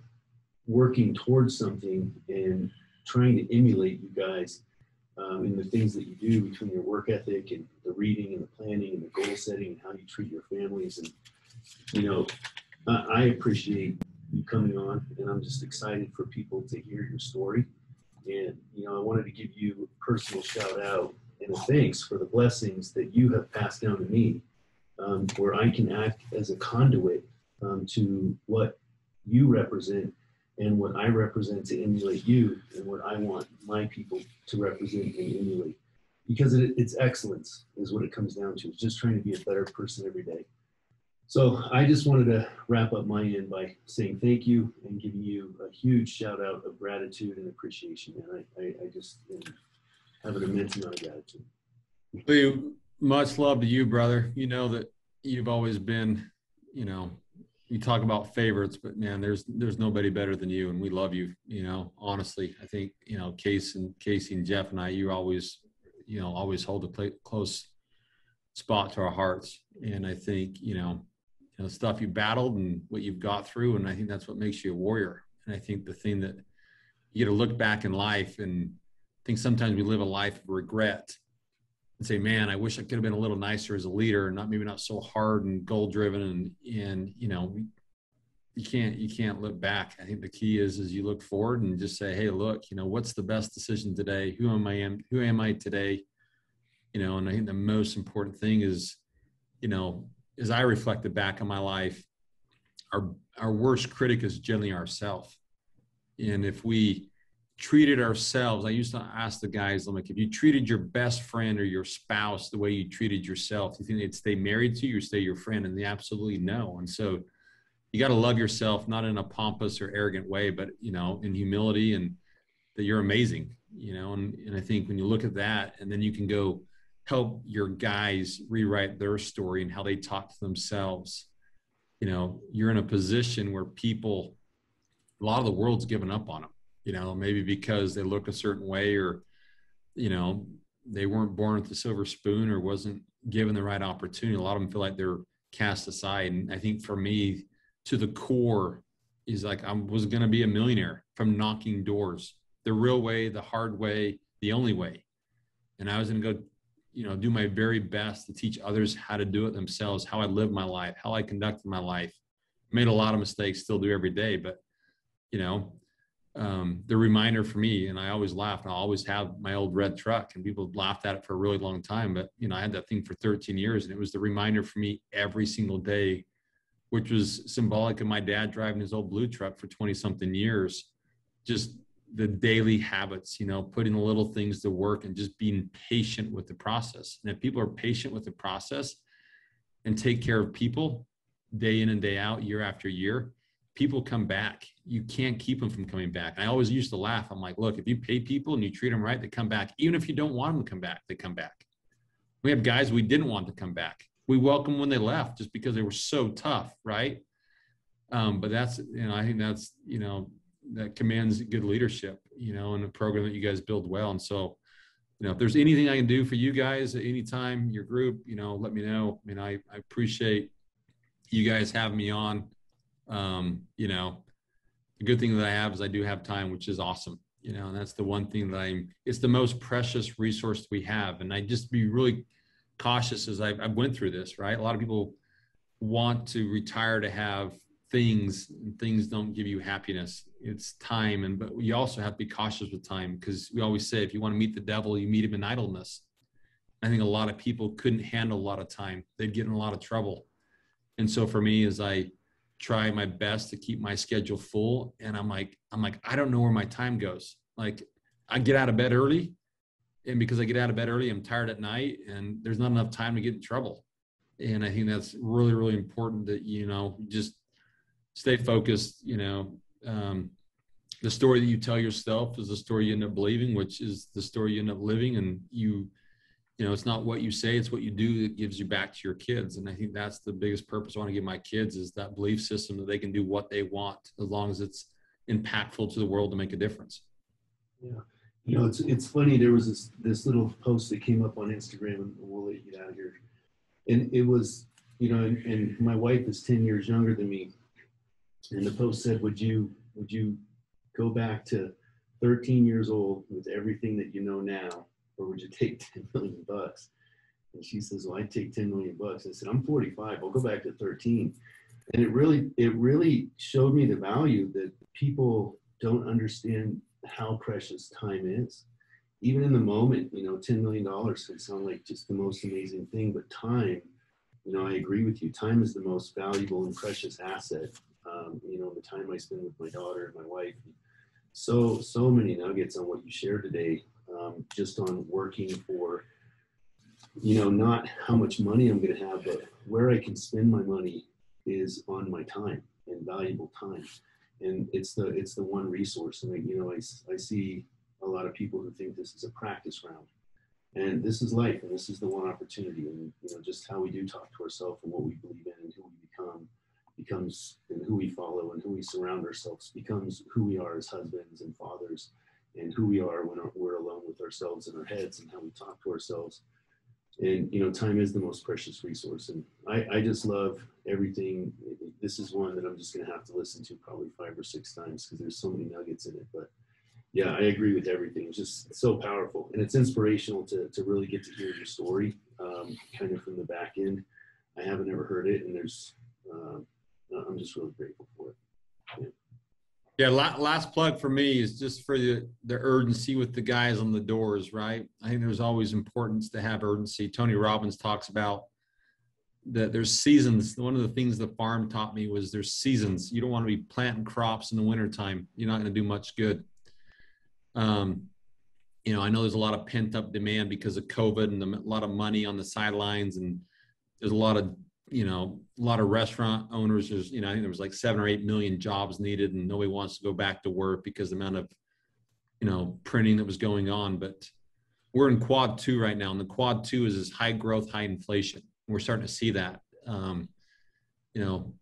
working towards something and trying to emulate you guys in the things that you do, between your work ethic and the reading and the planning and the goal setting and how you treat your families. And, you know, I appreciate you coming on, and I'm just excited for people to hear your story. And, you know, I wanted to give you a personal shout out and a thanks for the blessings that you have passed down to me, where I can act as a conduit to what you represent and what I represent to emulate you, and what I want my people to represent and emulate. Because it's excellence is what it comes down to. It's just trying to be a better person every day. So I just wanted to wrap up my end by saying thank you and giving you a huge shout out of gratitude and appreciation. And I just have an immense amount of gratitude. Lou, much love to you, brother. You know that you've always been, you know, you talk about favorites, but man, there's nobody better than you, and we love you. You know, honestly, I think, you know, Casey and Jeff and I, you always hold a close spot to our hearts. And I think, you know, stuff you battled and what you've got through, and I think that's what makes you a warrior. And I think the thing that you got to look back in life, and I think sometimes we live a life of regret and say, man, I wish I could have been a little nicer as a leader, and maybe not so hard and goal driven. And, you know, you can't look back. I think the key is you look forward and just say, hey, look, you know, what's the best decision today? Who am I today? You know, and I think the most important thing is, you know, as I reflected back on my life, our worst critic is generally ourselves. And if we treated ourselves, I used to ask the guys, I'm like, if you treated your best friend or your spouse the way you treated yourself, do you think they'd stay married to you or stay your friend? And they absolutely no. And so you got to love yourself, not in a pompous or arrogant way, but, you know, in humility, and that you're amazing, you know. And I think when you look at that, and then you can go help your guys rewrite their story and how they talk to themselves, you know, you're in a position where people, a lot of the world's given up on them, you know, maybe because they look a certain way, or, you know, they weren't born with the silver spoon or wasn't given the right opportunity. A lot of them feel like they're cast aside. And I think for me, to the core, is like, I was going to be a millionaire from knocking doors, the real way, the hard way, the only way. And I was going to go, you know, do my very best to teach others how to do it themselves, how I live my life, how I conducted my life. Made a lot of mistakes, still do every day, but, you know, the reminder for me, and I always laugh, and I always have my old red truck, and people laughed at it for a really long time, but, you know, I had that thing for 13 years, and it was the reminder for me every single day, which was symbolic of my dad driving his old blue truck for 20 something years. Just the daily habits, you know, putting the little things to work and just being patient with the process. And if people are patient with the process and take care of people day in and day out, year after year, people come back. You can't keep them from coming back. And I always used to laugh. I'm like, look, if you pay people and you treat them right, they come back. Even if you don't want them to come back, they come back. We have guys we didn't want to come back. We welcome when they left just because they were so tough, right? But that's, you know, I think that's, you know, that commands good leadership, you know, in a program that you guys build well. And so, you know, if there's anything I can do for you guys at any time, your group, you know, let me know. I mean, I appreciate you guys having me on. You know, the good thing that I have is I do have time, which is awesome, you know, and that's the one thing that it's the most precious resource we have. And I just be really cautious as I went through this, right? A lot of people want to retire to have things, and things don't give you happiness. It's time. But you also have to be cautious with time, because we always say, if you want to meet the devil, you meet him in idleness. I think a lot of people couldn't handle a lot of time. They'd get in a lot of trouble. And so for me, as I try my best to keep my schedule full, and I'm like, I don't know where my time goes. Like, I get out of bed early, and because I get out of bed early, I'm tired at night, and there's not enough time to get in trouble. And I think that's really, really important that, you know, just stay focused. You know, the story that you tell yourself is the story you end up believing, which is the story you end up living. And you know, it's not what you say, it's what you do that gives you back to your kids. And I think that's the biggest purpose I want to give my kids, is that belief system that they can do what they want as long as it's impactful to the world to make a difference. Yeah. You know, it's funny. There was this little post that came up on Instagram, and we'll let you get out of here. And it was, you know, and my wife is 10 years younger than me. And the post said, would you go back to 13 years old with everything that you know now, or would you take $10 million? And she says, well, I'd take $10 million. I said, I'm 45. I'll go back to 13. And it really showed me the value that people don't understand how precious time is. Even in the moment, you know, $10 million can sound like just the most amazing thing, but time, you know, I agree with you. Time is the most valuable and precious asset. You know, the time I spend with my daughter and my wife. So many nuggets on what you shared today, just on working for, you know, not how much money I'm going to have, but where I can spend my money is on my time, and valuable time. And it's the one resource. And, you know, I see a lot of people who think this is a practice round, and this is life, and this is the one opportunity. And, you know, just how we do talk to ourselves and what we believe in and who we become becomes, and who we follow and who we surround ourselves becomes who we are as husbands and fathers, and who we are when we're alone with ourselves in our heads, and how we talk to ourselves. And, you know, time is the most precious resource. And I just love everything. This is one that I'm just going to have to listen to probably 5 or 6 times, because there's so many nuggets in it. But yeah, I agree with everything. It's just so powerful, and it's inspirational to really get to hear your story, kind of from the back end. I haven't ever heard it, and I'm just really grateful for it. Yeah. Yeah, last plug for me is just for the urgency with the guys on the doors, right? I think there's always importance to have urgency. Tony Robbins talks about that there's seasons. One of the things the farm taught me was there's seasons. You don't want to be planting crops in the wintertime. You're not going to do much good. You know, I know there's a lot of pent up demand because of COVID, and a lot of money on the sidelines, and there's a lot of, you know, a lot of restaurant owners. There's, you know, I think there was like 7 or 8 million jobs needed, and nobody wants to go back to work because of the amount of, you know, printing that was going on. But we're in quad 2 right now, and the quad 2 is this high growth, high inflation. We're starting to see that. You know,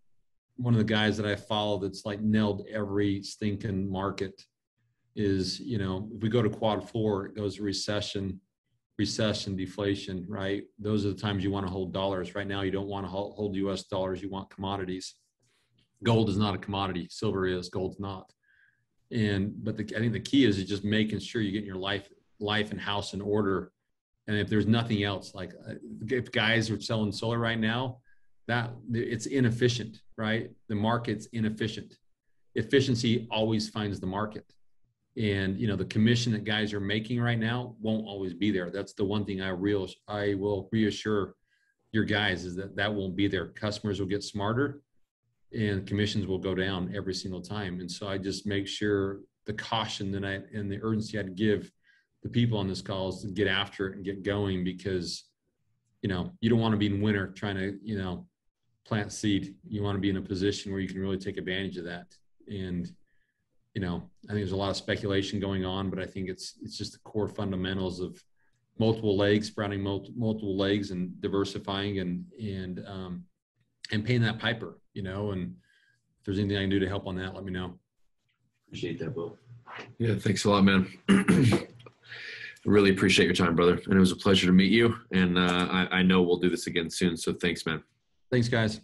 one of the guys that I follow that's like nailed every stinking market is, you know, if we go to quad 4, it goes to recession, deflation, right? Those are the times you want to hold dollars. Right now, you don't want to hold US dollars. You want commodities. Gold is not a commodity. Silver is, gold's not. But I think the key is just making sure you get your life and house in order. And if there's nothing else, like if guys are selling solar right now, that it's inefficient, right? The market's inefficient. Efficiency always finds the market. And, you know, the commission that guys are making right now won't always be there. That's the one thing I will reassure your guys, is that won't be there. Customers will get smarter, and commissions will go down every single time. And so I just make sure the caution and the urgency I'd give the people on this call is to get after it and get going, because, you know, you don't want to be in winter trying to, you know, plant seed. You want to be in a position where you can really take advantage of that. And, you know, I think there's a lot of speculation going on, but I think it's just the core fundamentals of multiple legs, sprouting multiple legs, and diversifying and paying that piper, you know. And if there's anything I can do to help on that, let me know. Appreciate that, Bo. Yeah, thanks a lot, man. I really appreciate your time, brother. And it was a pleasure to meet you. And I know we'll do this again soon. So thanks, man. Thanks, guys.